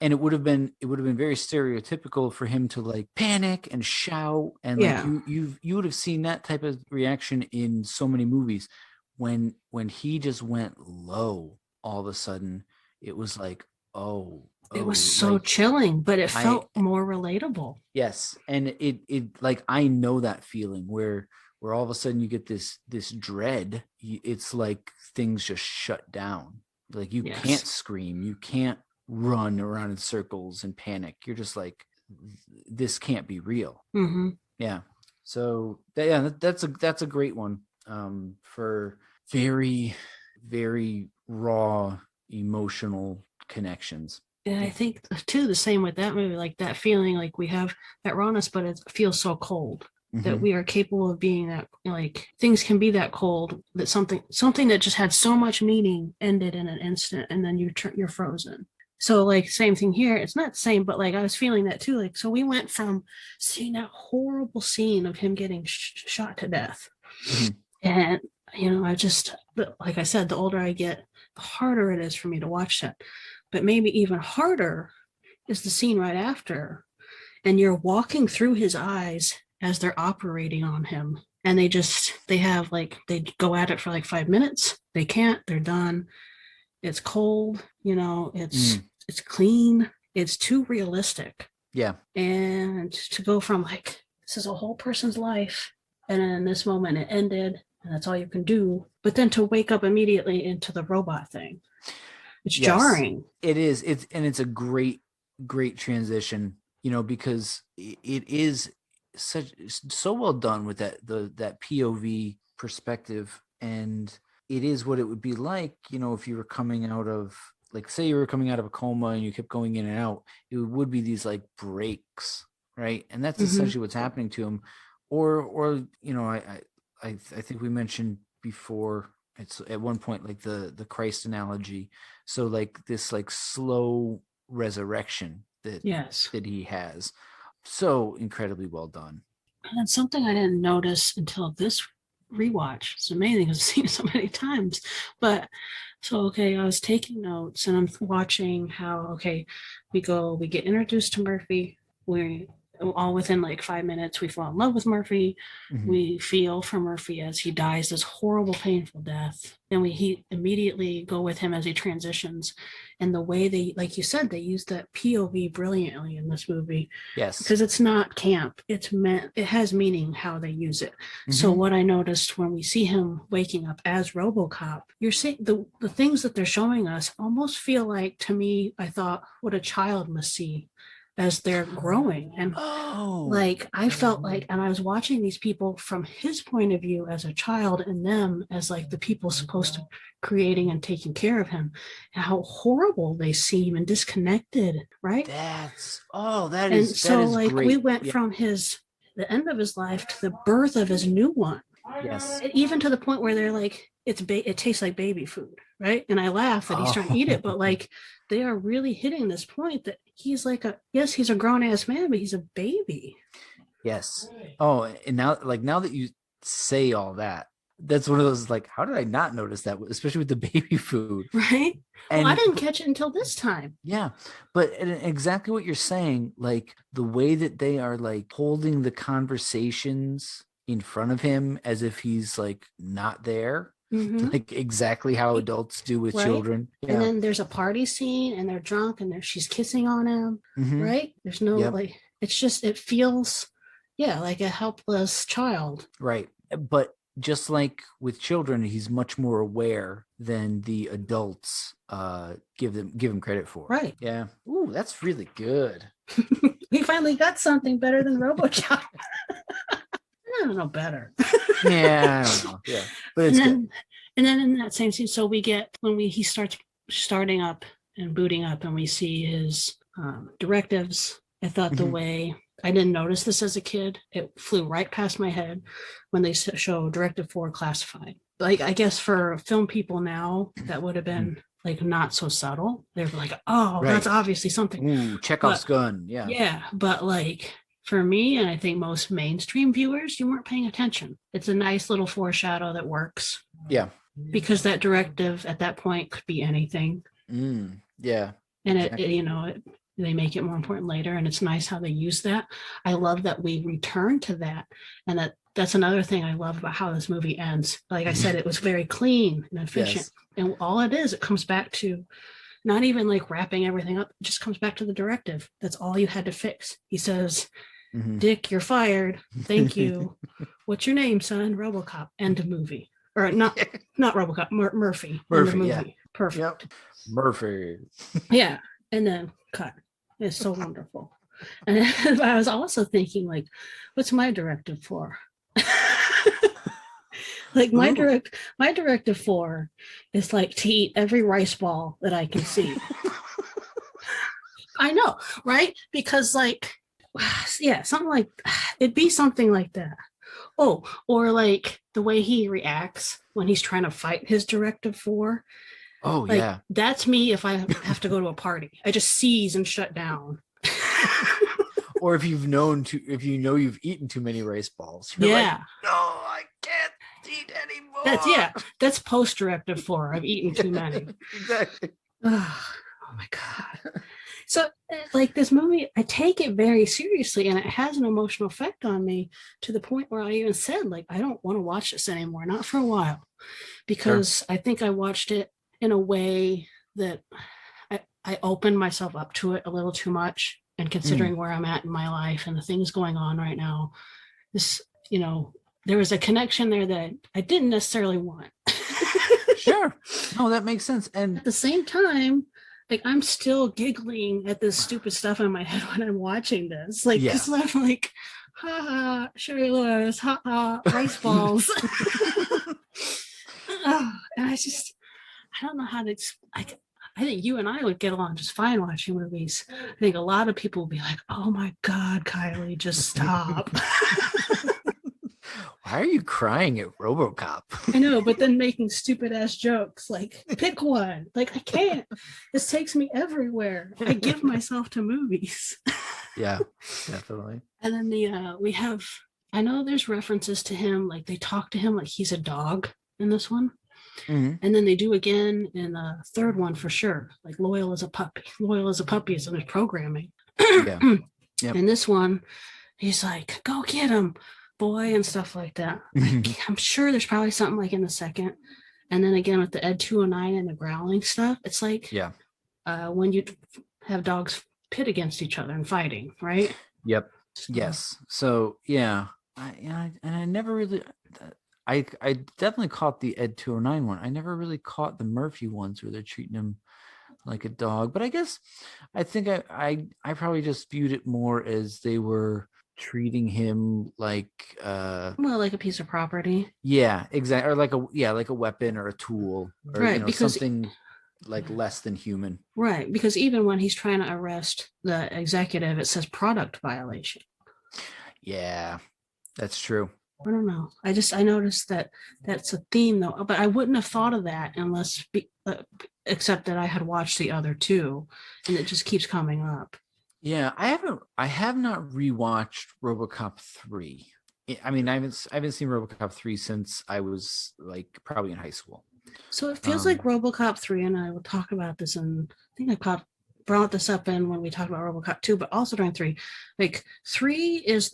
And it would have been very stereotypical for him to like panic and shout. And like you would have seen that type of reaction in so many movies. When he just went low, all of a sudden, it was like, it was so like, chilling, but it felt more relatable. Yes, and it like I know that feeling where all of a sudden you get this dread. It's like things just shut down. Like you can't scream, you can't run around in circles and panic. You're just like, this can't be real. Yeah. So that's a great one for very, very raw emotional connections. And I think too the same with that movie, like that feeling, like we have that rawness, but it feels so cold that we are capable of being that, like things can be that cold, that something that just had so much meaning ended in an instant, and then you're frozen. So like same thing here. It's not the same, but like I was feeling that too. Like, so we went from seeing that horrible scene of him getting shot to death, and like I said, the older I get, the harder it is for me to watch that. But maybe even harder is the scene right after, and you're walking through his eyes as they're operating on him. And they go at it for like 5 minutes. They can't, they're done. It's cold, it's clean. It's too realistic. Yeah. And to go from like, this is a whole person's life, and in this moment it ended, and that's all you can do. But then to wake up immediately into the robot thing, it's jarring. It is. It's a great transition, because it is so well done with that POV perspective, and it is what it would be like, if you were coming out of, like, say you were coming out of a coma and you kept going in and out, it would be these like breaks, right? And that's essentially what's happening to him. Or I think we mentioned before, it's at one point like the Christ analogy. So like this like slow resurrection that he has. So incredibly well done. And that's something I didn't notice until this rewatch. It's amazing because I've seen it so many times. But I was taking notes and I'm watching how, we get introduced to Murphy. We all within like 5 minutes, we fall in love with Murphy. We feel for Murphy as he dies this horrible, painful death. Then he immediately go with him as he transitions. And the way they, like you said, they use that POV brilliantly in this movie. Yes. Because it's not camp. It has meaning how they use it. So what I noticed when we see him waking up as Robocop, you're seeing the things that they're showing us almost feel like, to me, I thought, what a child must see as they're growing. And I felt like, and I was watching these people from his point of view as a child, and them as like the people supposed to creating and taking care of him, and how horrible they seem and disconnected, right? That is great. We went from the end of his life to the birth of his new one. Yes. Even to the point where they're like, it tastes like baby food, right? And I laugh that he's trying to eat it, but like they are really hitting this point that he's like he's a grown ass man, but he's a baby. Yes. Oh, and now that you say all that, that's one of those like, how did I not notice that? Especially with the baby food, right? And I didn't catch it until this time. Yeah, but exactly what you're saying, like the way that they are like holding the conversations in front of him as if he's like not there. Like exactly how adults do with children. Yeah. And then there's a party scene and they're drunk and she's kissing on him, right? There's no like, it's just, it feels like a helpless child. Right. But just like with children, he's much more aware than the adults give him credit for. Right. Yeah. Ooh, that's really good. We finally got something better than Robocop. I don't know better. Yeah, I don't know. Yeah, but it's good. And then in that same scene, so we get he starts starting up and booting up, and we see his directives. I thought the way, I didn't notice this as a kid. It flew right past my head when they show Directive 4 classified. Like, I guess for film people now, that would have been like not so subtle. They're like, that's obviously something. Ooh, Chekhov's gun. Yeah. Yeah, but like, for me, and I think most mainstream viewers, you weren't paying attention. It's a nice little foreshadow that works. Yeah. Because that directive at that point could be anything. Yeah. And they make it more important later, and it's nice how they use that. I love that we return to that, and that's another thing I love about how this movie ends. Like I said, it was very clean and efficient, and all it comes back to not even like wrapping everything up. It just comes back to the directive. That's all you had to fix. He says, Dick, you're fired. Thank you. What's your name, son? Robocop. End of movie. Or not Robocop, Murphy. End of movie. Yeah. Perfect. Yep. Murphy. Yeah. And then cut. It's so wonderful. And I was also thinking, like, what's my directive for? Like my directive 4 is like to eat every rice ball that I can see. I know, right? Because like, something like, it'd be something like that. Oh, or like the way he reacts when he's trying to fight his directive 4. Oh, like, yeah. That's me if I have to go to a party. I just seize and shut down. Or if you know you've eaten too many rice balls. You're like, no, I can't eat anymore. That's post-directive 4. I've eaten too many. Exactly. Oh my God. So, like, this movie, I take it very seriously, and it has an emotional effect on me to the point where I even said, like, I don't want to watch this anymore, not for a while, because I think I watched it in a way that I opened myself up to it a little too much. And considering where I'm at in my life and the things going on right now, this, there was a connection there that I didn't necessarily want. Sure. No, that makes sense. And at the same time, like, I'm still giggling at this stupid stuff in my head when I'm watching this. Like, because I'm like, ha ha, Sherry Lewis, ha ha, rice balls. And I don't know how to I think you and I would get along just fine watching movies. I think a lot of people would be like, oh my God, Kylie, just stop. Why are you crying at Robocop? I know, but then making stupid ass jokes, like, pick one. Like, I can't. This takes me everywhere. I give myself to movies. Yeah, definitely. And then I know there's references to him, like they talk to him like he's a dog in this one. And then they do again in the third one for sure, like loyal as a puppy is in his programming. In this one, he's like, go get him, boy, and stuff like that. I'm sure there's probably something like in the second. And then again with the Ed 209 and the growling stuff, it's like when you have dogs pit against each other and fighting, right? Yep. Yes. So I never really. I definitely caught the Ed 209 one. I never really caught the Murphy ones where they're treating him like a dog. But I think I probably just viewed it more as they were treating him like like a piece of property. Yeah, exactly. Or like a weapon or a tool, or right, because something like less than human. Right, because even when he's trying to arrest the executive, it says product violation. Yeah, that's true. I don't know. I noticed that that's a theme though, but I wouldn't have thought of that except that I had watched the other two, and it just keeps coming up. Yeah, I have not rewatched Robocop 3. I mean, I haven't seen Robocop 3 since I was like probably in high school. So it feels like Robocop 3, and I will talk about this, and I think I brought this up in when we talked about Robocop 2, but also during 3. Like 3 is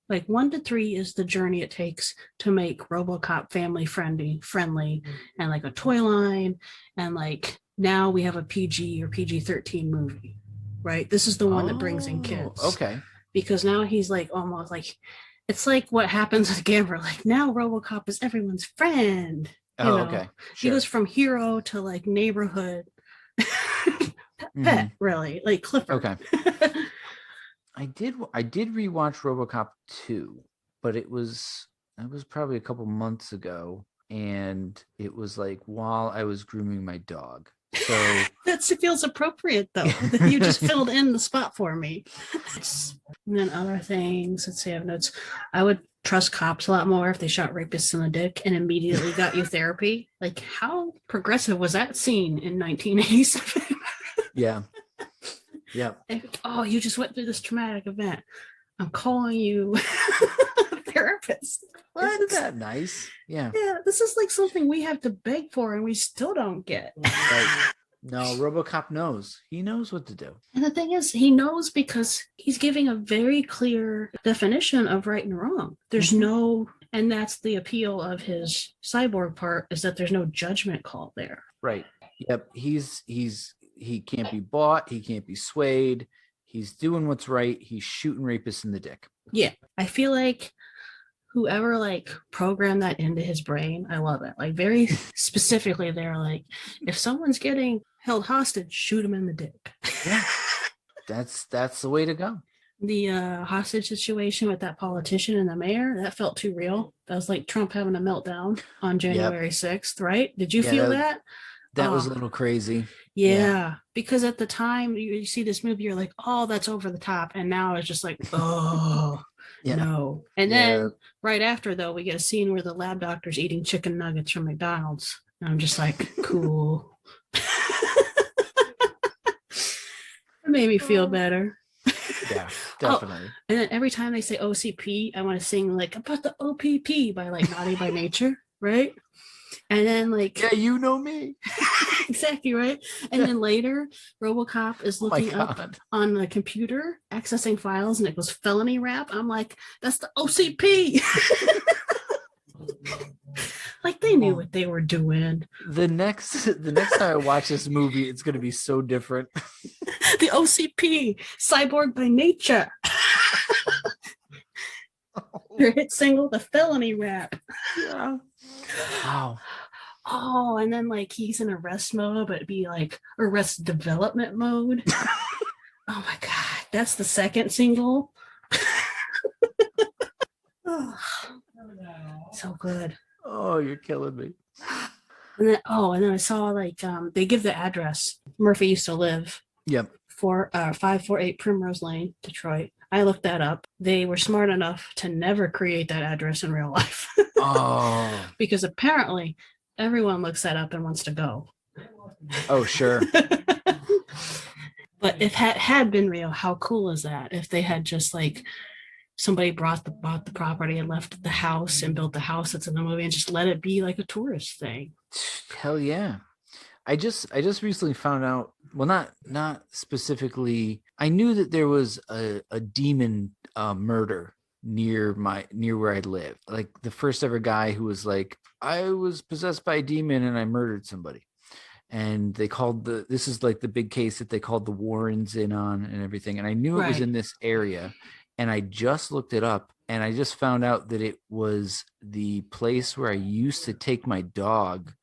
1 to 3 is the journey it takes to make Robocop family friendly, and like a toy line, and like now we have a PG or PG-13 movie, right? This is the one that brings in kids. Okay. Because now he's like almost like, it's like what happens with Gambler. Like now Robocop is everyone's friend. Okay. Sure. He goes from hero to like neighborhood pet, really, like Clifford. Okay. I did rewatch Robocop 2, but it was probably a couple months ago, and it was like while I was grooming my dog. So that feels appropriate though. You just filled in the spot for me. And then other things, let's see, I have notes. I would trust cops a lot more if they shot rapists in the dick and immediately got you therapy. Like, how progressive was that scene in 1987? Yeah. Yeah. Oh, you just went through this traumatic event. I'm calling you a therapist. What? Isn't that nice? Yeah. Yeah, this is like something we have to beg for and we still don't get. Right. No, Robocop knows. He knows what to do. And the thing is, he knows because he's giving a very clear definition of right and wrong. There's no, and that's the appeal of his cyborg part, is that there's no judgment call there. Right. Yep. He can't be bought. He can't be swayed. He's doing what's right. He's shooting rapists in the dick. Yeah. I feel like whoever like programmed that into his brain, I love it. Like very specifically, they're like, if someone's getting held hostage, shoot him in the dick. Yeah. That's the way to go. The hostage situation with that politician and the mayor, that felt too real. That was like Trump having a meltdown on January 6th, right? Did you feel that? That was a little crazy. Yeah, because at the time you see this movie, you're like, oh, that's over the top. And now it's just like, oh, no. And then right after, though, we get a scene where the lab doctor's eating chicken nuggets from McDonald's. And I'm just like, cool. It made me feel better. Yeah, definitely. And then every time they say OCP, I want to sing like about the OPP by like Naughty by Nature, right? And then like, yeah, you know me. exactly right. And then later, Robocop is looking up on the computer, accessing files, and it goes felony rap. I'm like, that's the OCP. Like they knew what they were doing. The next time I watch this movie, it's gonna be so different. The OCP, cyborg by nature. Their hit single, the felony rap. Yeah. Wow. Oh, and then like he's in arrest mode, but it'd be like arrest development mode. Oh my god, that's the second single. Oh, so good. Oh, you're killing me. And then I saw like they give the address Murphy used to live. Yep. 548 Primrose Lane, Detroit. I looked that up. They were smart enough to never create that address in real life. Oh. Because apparently everyone looks that up and wants to go. Oh, sure. But if it had been real, how cool is that? If they had just like somebody bought the property and left the house and built the house that's in the movie and just let it be like a tourist thing. Hell yeah. I just recently found out, well, not specifically. I knew that there was a demon murder near where I live. Like the first ever guy who was like, I was possessed by a demon and I murdered somebody. And they called this is like the big case that they called the Warrens in on and everything. And I knew it was in this area. And I just looked it up and I just found out that it was the place where I used to take my dog,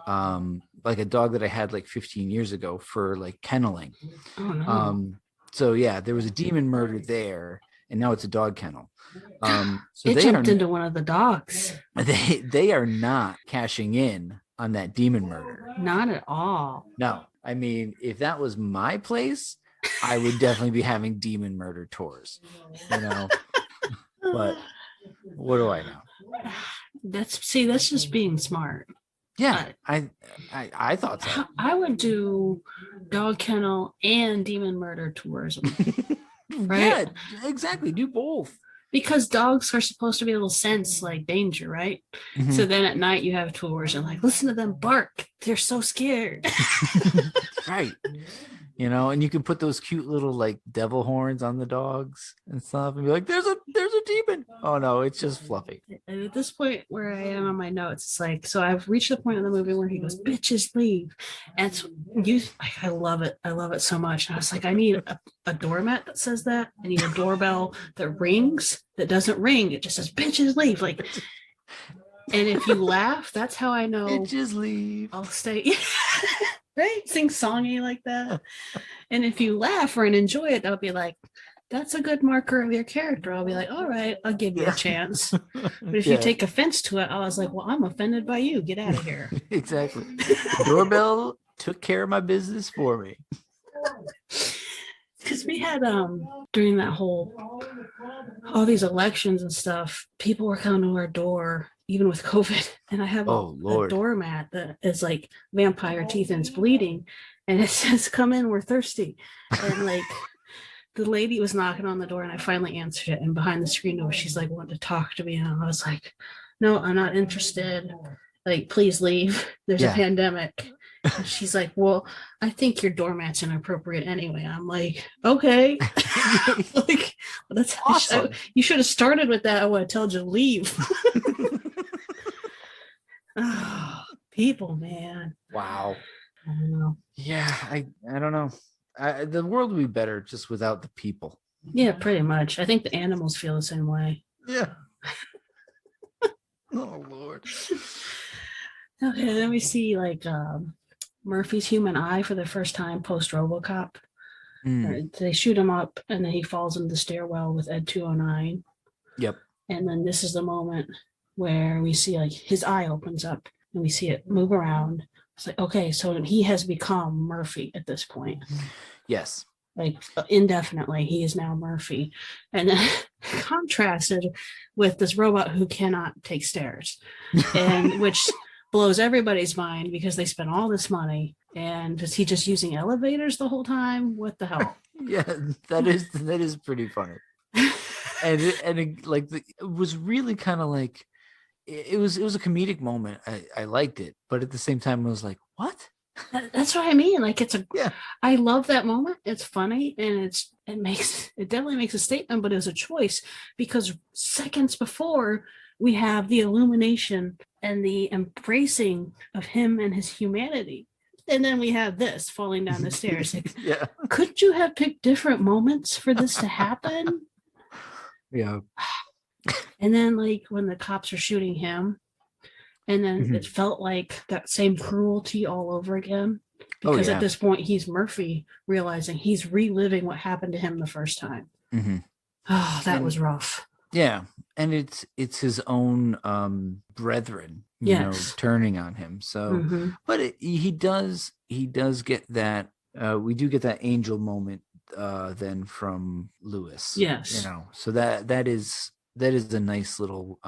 like a dog that I had like 15 years ago for like kenneling. Oh, no. So yeah, there was a demon murder there and now it's a dog kennel. So it jumped into one of the dogs. They are not cashing in on that demon murder. Not at all. No, I mean, if that was my place, I would definitely be having demon murder tours, you know. But what do I know? That's just being smart. Yeah, I thought so. I would do dog kennel and demon murder tourism. Right? Yeah, exactly. Do both. Because dogs are supposed to be able to sense like danger, right? Mm-hmm. So then at night you have tours and like, listen to them bark. They're so scared. Right. You know, and you can put those cute little like devil horns on the dogs and stuff and be like, there's a demon. Oh no, it's just Fluffy. And at this point where I am on my notes, it's like, so I've reached the point in the movie where he goes, bitches leave. And I love it. I love it so much. And I was like, I need a doormat that says that. I need a doorbell that rings, that doesn't ring. It just says, bitches leave. Like, and if you laugh, that's how I know. Bitches leave. I'll stay. Right? Sing songy like that. And if you laugh or enjoy it, that'll be like, that's a good marker of your character. I'll be like, all right, I'll give you a chance. But if you take offense to it, I was like, well, I'm offended by you. Get out of here. Exactly. The doorbell took care of my business for me. Because we had during that all these elections and stuff, people were coming to our door even with COVID, and I have a doormat that is like vampire teeth and it's bleeding, and it says, come in, we're thirsty. And like the lady was knocking on the door and I finally answered it, and behind the screen door she's like wanting to talk to me, and I was like, no, I'm not interested, like please leave, there's a pandemic. And she's like, well, I think your doormat's inappropriate anyway. I'm like, okay. Like, well, that's awesome. You should have started with that. I would have told you to leave. Oh, people, man. Wow. I don't know. Yeah, I don't know. The world would be better just without the people. Yeah, pretty much. I think the animals feel the same way. Yeah. Oh, Lord. Okay, then we see like Murphy's human eye for the first time post Robocop. They shoot him up and then he falls into the stairwell with Ed 209. Yep. And then this is the moment where we see like his eye opens up and we see it move around. It's like, okay, so he has become Murphy at this point. Yes. Like indefinitely, he is now Murphy. And then contrasted with this robot who cannot take stairs, and which blows everybody's mind because they spent all this money. And is he just using elevators the whole time? What the hell? Yeah, that is pretty funny. And it was really kind of like, it was a comedic moment. I liked it, but at the same time, I was like, what? That's what I mean. Like Yeah. I love that moment. It's funny and it definitely makes a statement, but it's a choice because seconds before we have the illumination and the embracing of him and his humanity. And then we have this falling down the stairs. Like, Yeah. could you have picked different moments for this to happen? Yeah. And then like when the cops are shooting him, and then it felt like that same cruelty all over again. Because at this point, he's Murphy realizing he's reliving what happened to him the first time. Oh, that was rough. Yeah. And it's his own brethren, you know, turning on him. So, but he does get that. We do get that angel moment then from Lewis. Yes. You know, so that is a nice little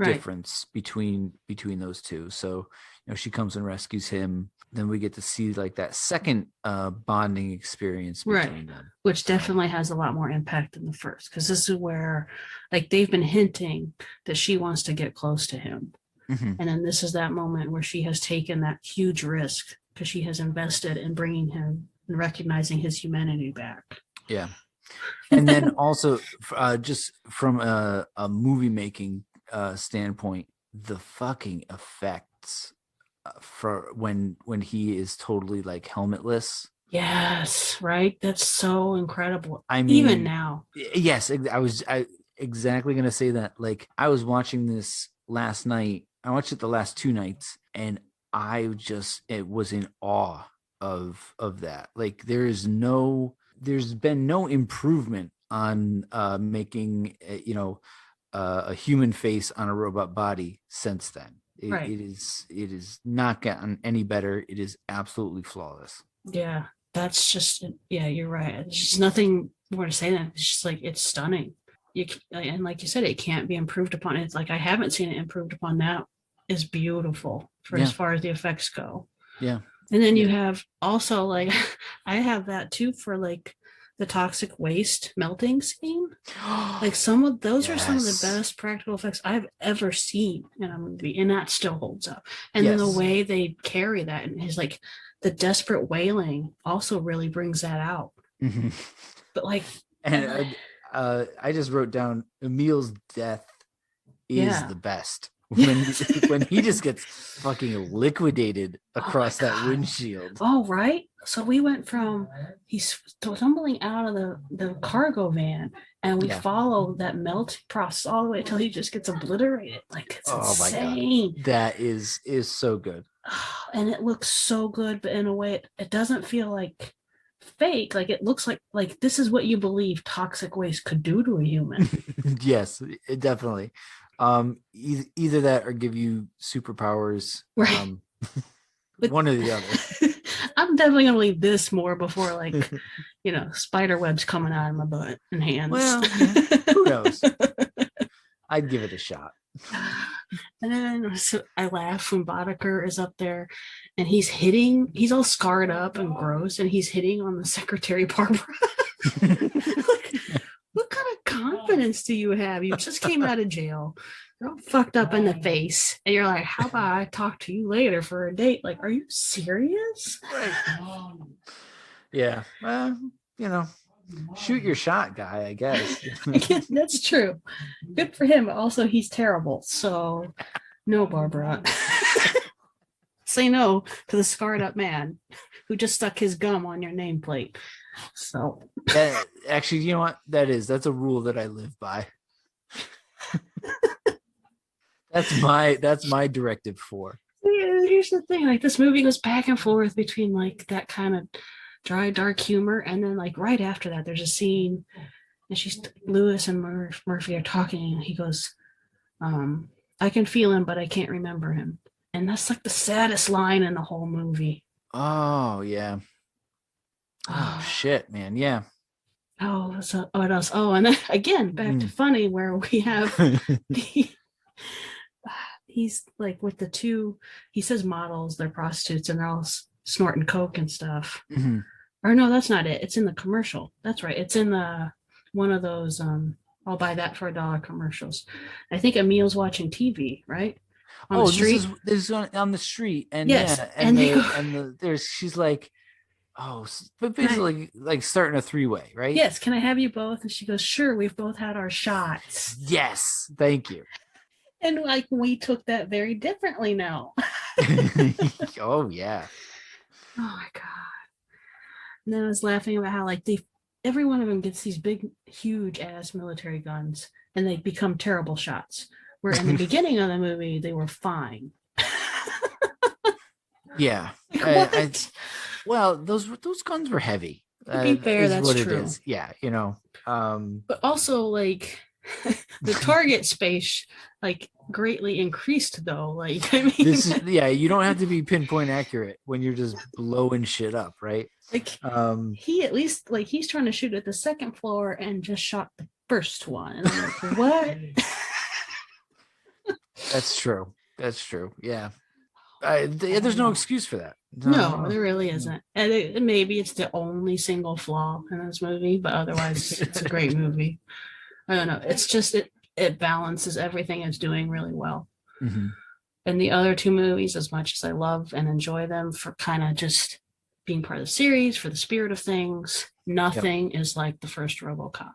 difference between those two. So, you know, she comes and rescues him. Then we get to see like that second bonding experience between them, which definitely has a lot more impact than the first, because this is where like they've been hinting that she wants to get close to him, and then this is that moment where she has taken that huge risk because she has invested in bringing him and recognizing his humanity back. Yeah. And then also just from a movie making standpoint, the fucking effects for when he is totally like helmetless. Yes, right. That's so incredible. I mean, even now. Yes, I was exactly gonna say that. Like, I was watching this last night. I watched it the last 2 nights, and it was in awe of that. Like, there's been no improvement on making a human face on a robot body since then. It is not gotten any better. It is absolutely flawless. Yeah, that's just, you're right. There's just nothing more to say than it's just like, it's stunning. And like you said, it can't be improved upon. It's like, I haven't seen it improved upon. That is beautiful as far as the effects go. Yeah. And then you have also like, I have that too for like the toxic waste melting scene. Like some of those are some of the best practical effects I've ever seen in a movie, and that still holds up. And then the way they carry that and is like the desperate wailing also really brings that out. But like, and I just wrote down Emil's death is the best. When he just gets fucking liquidated across that windshield. Oh, right. So we went from he's tumbling out of the cargo van, and we follow that melting process all the way until he just gets obliterated. Like, it's insane. My God. That is so good. And it looks so good, but in a way it doesn't feel like fake. Like, it looks like this is what you believe toxic waste could do to a human. Yes, it definitely. Either that or give you superpowers. Right. One or the other. I'm definitely gonna leave this more before, like, spider webs coming out of my butt and hands. Well, who knows? I'd give it a shot. And then I laugh when Boddicker is up there and he's all scarred up and gross, and he's hitting on the secretary Barbara. Like, what kind of confidence do you have? You just came out of jail. You're all fucked up in the face. And you're like, how about I talk to you later for a date? Like, are you serious? Right. Yeah. Shoot your shot, guy, I guess. That's true. Good for him. But also, he's terrible. So, no, Barbara. Say no to the scarred up man who just stuck his gum on your nameplate. So actually, you know what? That's a rule that I live by. That's my directive 4. Here's the thing, like, this movie goes back and forth between like that kind of dry, dark humor, and then like right after that there's a scene and Lewis and Murphy are talking, and he goes, I can feel him but I can't remember him. And that's like the saddest line in the whole movie. Oh yeah. Oh shit, man. Yeah. Oh, so what else? Oh, and then again, back to funny, where we have he's like with the 2, he says models, they're prostitutes, and they're all snorting coke and stuff. Or no, that's not it. It's in the commercial. That's right. It's in one of those I'll buy that for $1 commercials. I think Emil's watching TV, right? On the street. This is on the street, and yes, there's she's like, oh, but basically like starting a 3-way, right? Yes, can I have you both? And she goes, sure, we've both had our shots. Yes, thank you. And like we took that very differently now. Oh yeah. Oh my God. And then I was laughing about how like every one of them gets these big, huge ass military guns and they become terrible shots. Where in the beginning of the movie they were fine. Yeah. Well, those guns were heavy. To be fair, that's true. It is. Yeah, but also like the target space like greatly increased though. Like I mean, you don't have to be pinpoint accurate when you're just blowing shit up, right? Like he at least like he's trying to shoot at the second floor and just shot the first one. And I'm like, what? That's true. Yeah. There's no excuse for that. No, there really isn't. And maybe it's the only single flaw in this movie, but otherwise it's a great movie. I don't know. It's just it balances everything it's doing really well. Mm-hmm. And the other two movies, as much as I love and enjoy them for kind of just being part of the series, for the spirit of things, nothing is like the first Robocop.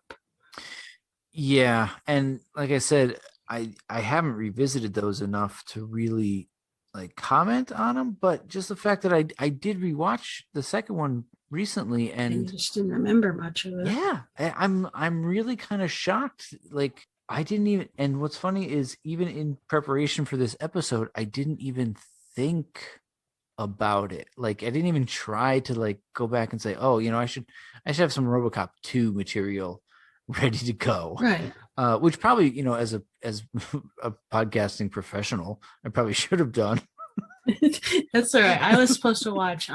Yeah. And like I said, I haven't revisited those enough to really like comment on them, but just the fact that I did rewatch the second one recently and you just didn't remember much of it. Yeah, I'm really kind of shocked. Like I didn't even, and what's funny is even in preparation for this episode, I didn't even think about it. Like I didn't even try to like go back and say, oh, I should have some RoboCop 2 material ready to go. Right. Which probably, as a podcasting professional, I probably should have done. That's all right. I was supposed to watch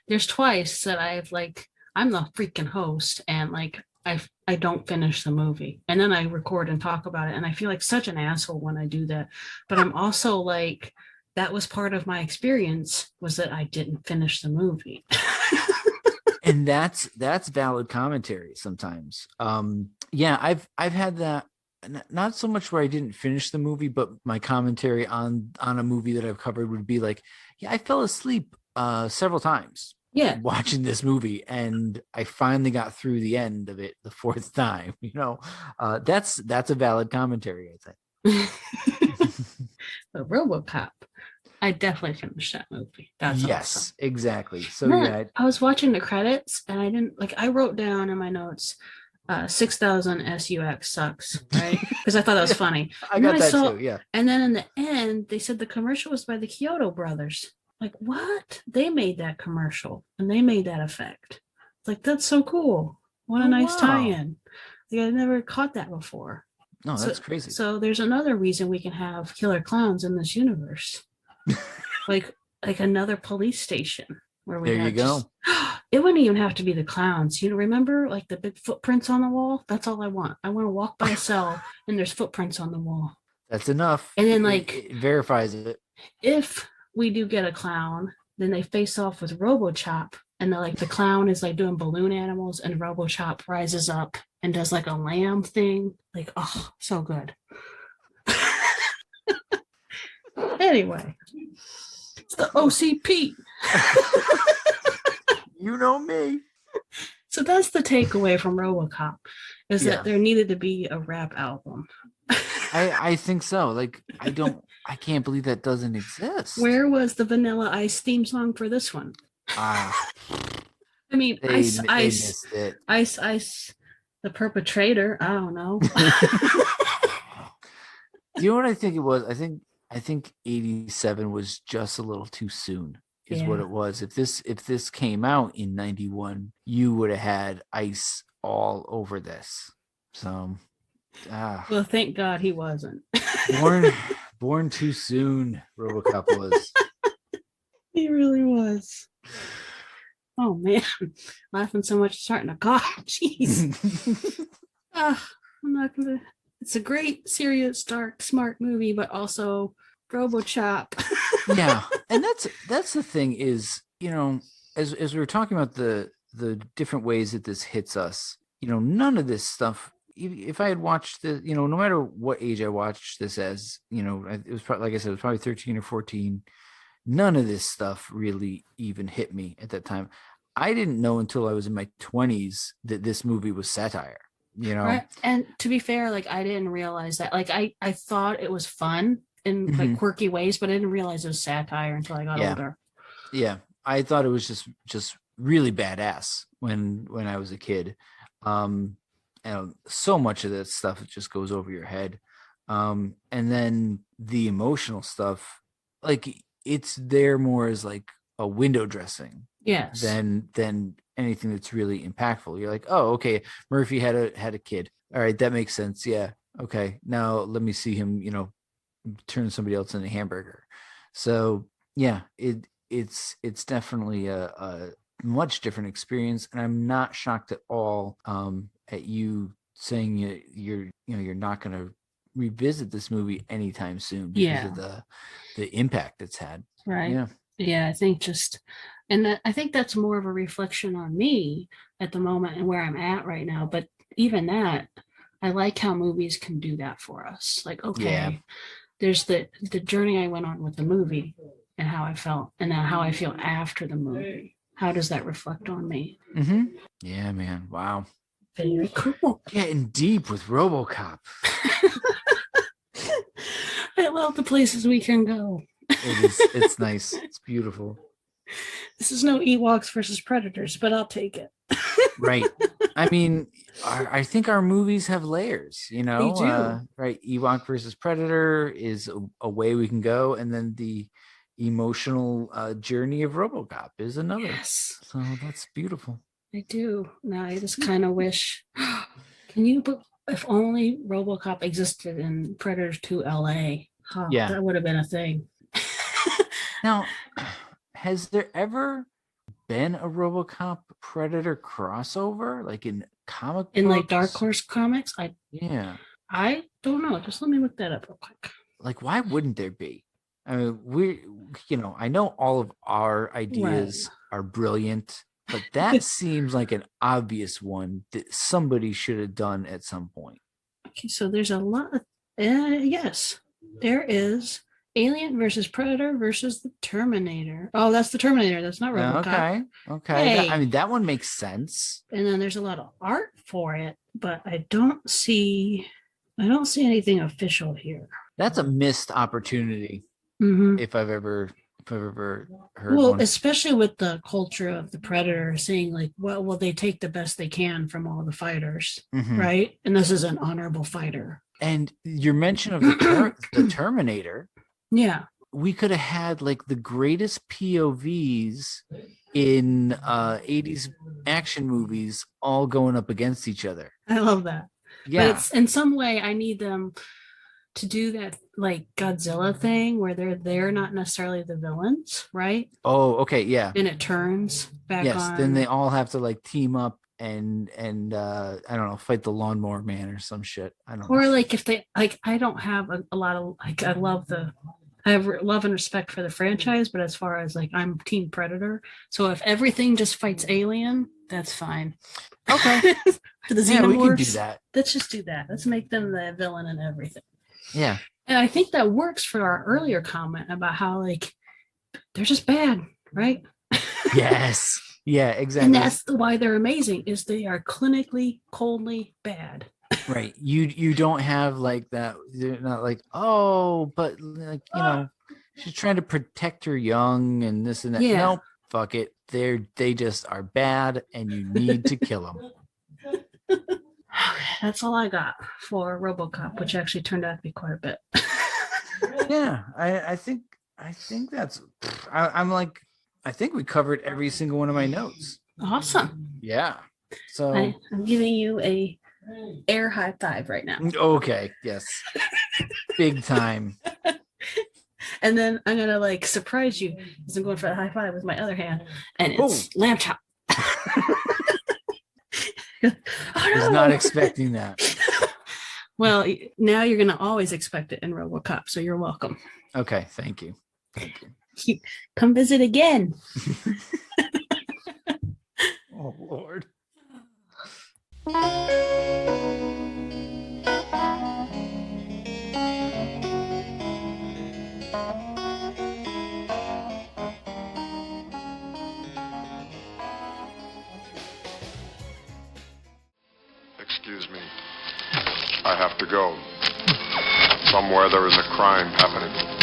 there's twice that I'm the freaking host and like I don't finish the movie and then I record and talk about it and I feel like such an asshole when I do that. But I'm also like that was part of my experience was that I didn't finish the movie. And that's valid commentary sometimes. Yeah, I've had that, not so much where I didn't finish the movie, but my commentary on a movie that I've covered would be like, yeah, I fell asleep several times watching this movie, and I finally got through the end of it the fourth time. That's a valid commentary, I think. But RoboCop, I definitely finished that movie. That's awesome. Exactly. So I was watching the credits and I didn't I wrote down in my notes 6,000 SUX sucks, right? Because I thought that was funny. I got that too, yeah. And then in the end, they said the commercial was by the Kyoto brothers. Like, what? They made that commercial and they made that effect. It's like, that's so cool. What a nice tie-in. Like, I never caught that before. No, that's crazy. So there's another reason we can have killer clowns in this universe. like another police station where we there you go. It wouldn't even have to be the clowns. Remember like the big footprints on the wall? That's all I want. I want to walk by a cell and there's footprints on the wall. That's enough. And then it verifies it. If we do get a clown, then they face off with RoboCop and the clown is like doing balloon animals and RoboCop rises up and does like a lamb thing. Like, oh, so good. Anyway, it's the OCP. You know me. So that's the takeaway from RoboCop is that there needed to be a rap album. I think so. Like, I can't believe that doesn't exist. Where was the Vanilla Ice theme song for this one? I mean, Ice, the perpetrator. I don't know. You know what I think it was? I think 87 was just a little too soon. Is what it was. If this came out in 91, you would have had Ice all over this. So, well, thank God he wasn't. born too soon. RoboCop was. He really was. Oh man, laughing so much, starting to cough. Jeez. I'm not gonna. It's a great, serious, dark, smart movie, but also RoboCop. Yeah, and that's the thing is, as we were talking about the different ways that this hits us, none of this stuff if I had watched the, no matter what age I watched this as, it was probably, like I said, it was probably 13 or 14. None of this stuff really even hit me at that time. I didn't know until I was in my 20s that this movie was satire, Right. And to be fair, like I didn't realize that. Like I thought it was fun in like quirky ways, but I didn't realize it was satire until I got older. Yeah. I thought it was just really badass when I was a kid. And so much of that stuff just goes over your head. And then the emotional stuff, like it's there more as like a window dressing. Yes. Than anything that's really impactful. You're like, oh, okay, Murphy had a kid. All right, that makes sense. Yeah. Okay. Now let me see him, turn somebody else into a hamburger. So yeah, it's definitely a much different experience, and I'm not shocked at all at you saying you're not going to revisit this movie anytime soon because of the impact it's had. Right. Yeah, I think I think that's more of a reflection on me at the moment and where I'm at right now. But even that, I like how movies can do that for us. Like, okay, there's the journey I went on with the movie and how I felt, and then how I feel after the movie. How does that reflect on me? Mm-hmm. Yeah, man. Wow. Very cool. Getting deep with Robocop. I love the places we can go. It's nice. It's beautiful. This is no Ewoks versus Predators, but I'll take it. Right. I mean, I think our movies have layers, They do. Right. Ewok versus Predator is a way we can go. And then the emotional journey of Robocop is another. Yes. So that's beautiful. I do. Now I just kind of wish, if only Robocop existed in Predators 2 LA, that would have been a thing. Now, has there ever been a Robocop Predator crossover, like in comic books? In like Dark Horse comics? I don't know. Just let me look that up real quick. Like, why wouldn't there be? I mean, I know all of our ideas are brilliant, but that seems like an obvious one that somebody should have done at some point. Okay, so there's a lot of, yes, there is Alien versus Predator versus the Terminator. Oh, that's the Terminator. That's not Robocop. Okay. That one makes sense. And then there's a lot of art for it, but I don't see anything official here. That's a missed opportunity. Mm-hmm. If I've ever heard one. Especially with the culture of the Predator saying like, well, they take the best they can from all the fighters, right? And this is an honorable fighter. And your mention of the Terminator, we could have had like the greatest POVs in 80s action movies all going up against each other. I love that. Yeah, but it's in some way I need them to do that like Godzilla thing where they're not necessarily the villains, right? Oh, okay, yeah. And it turns back on. Yes, then they all have to like team up and I don't know, fight the lawnmower man or some shit. I don't know. Or like if they like, I don't have a lot of like, I have love and respect for the franchise, but as far as like I'm Team Predator, so if everything just fights Alien, that's fine. Okay. For the Xenomorphs, we can do that. Let's just do that. Let's make them the villain and everything. Yeah. And I think that works for our earlier comment about how like they're just bad, right? Yes. Yeah, exactly. And that's why they're amazing, is they are clinically coldly bad. Right. You don't have like that. They're not like, oh, but like, she's trying to protect her young and this and that. Yeah. Nope. Fuck it. They just are bad and you need to kill them. That's all I got for Robocop, which actually turned out to be quite a bit. Yeah, I think that's. I'm like, I think we covered every single one of my notes. Awesome. Yeah. So I'm giving you a air high five right now. Okay. Yes. Big time. And then I'm gonna like surprise you because I'm going for a high five with my other hand, and it's lamb chop. I was not expecting that. Well, now you're going to always expect it in Robocop, so you're welcome. Okay, thank you. Come visit again. Oh, Lord. where there is a crime happening.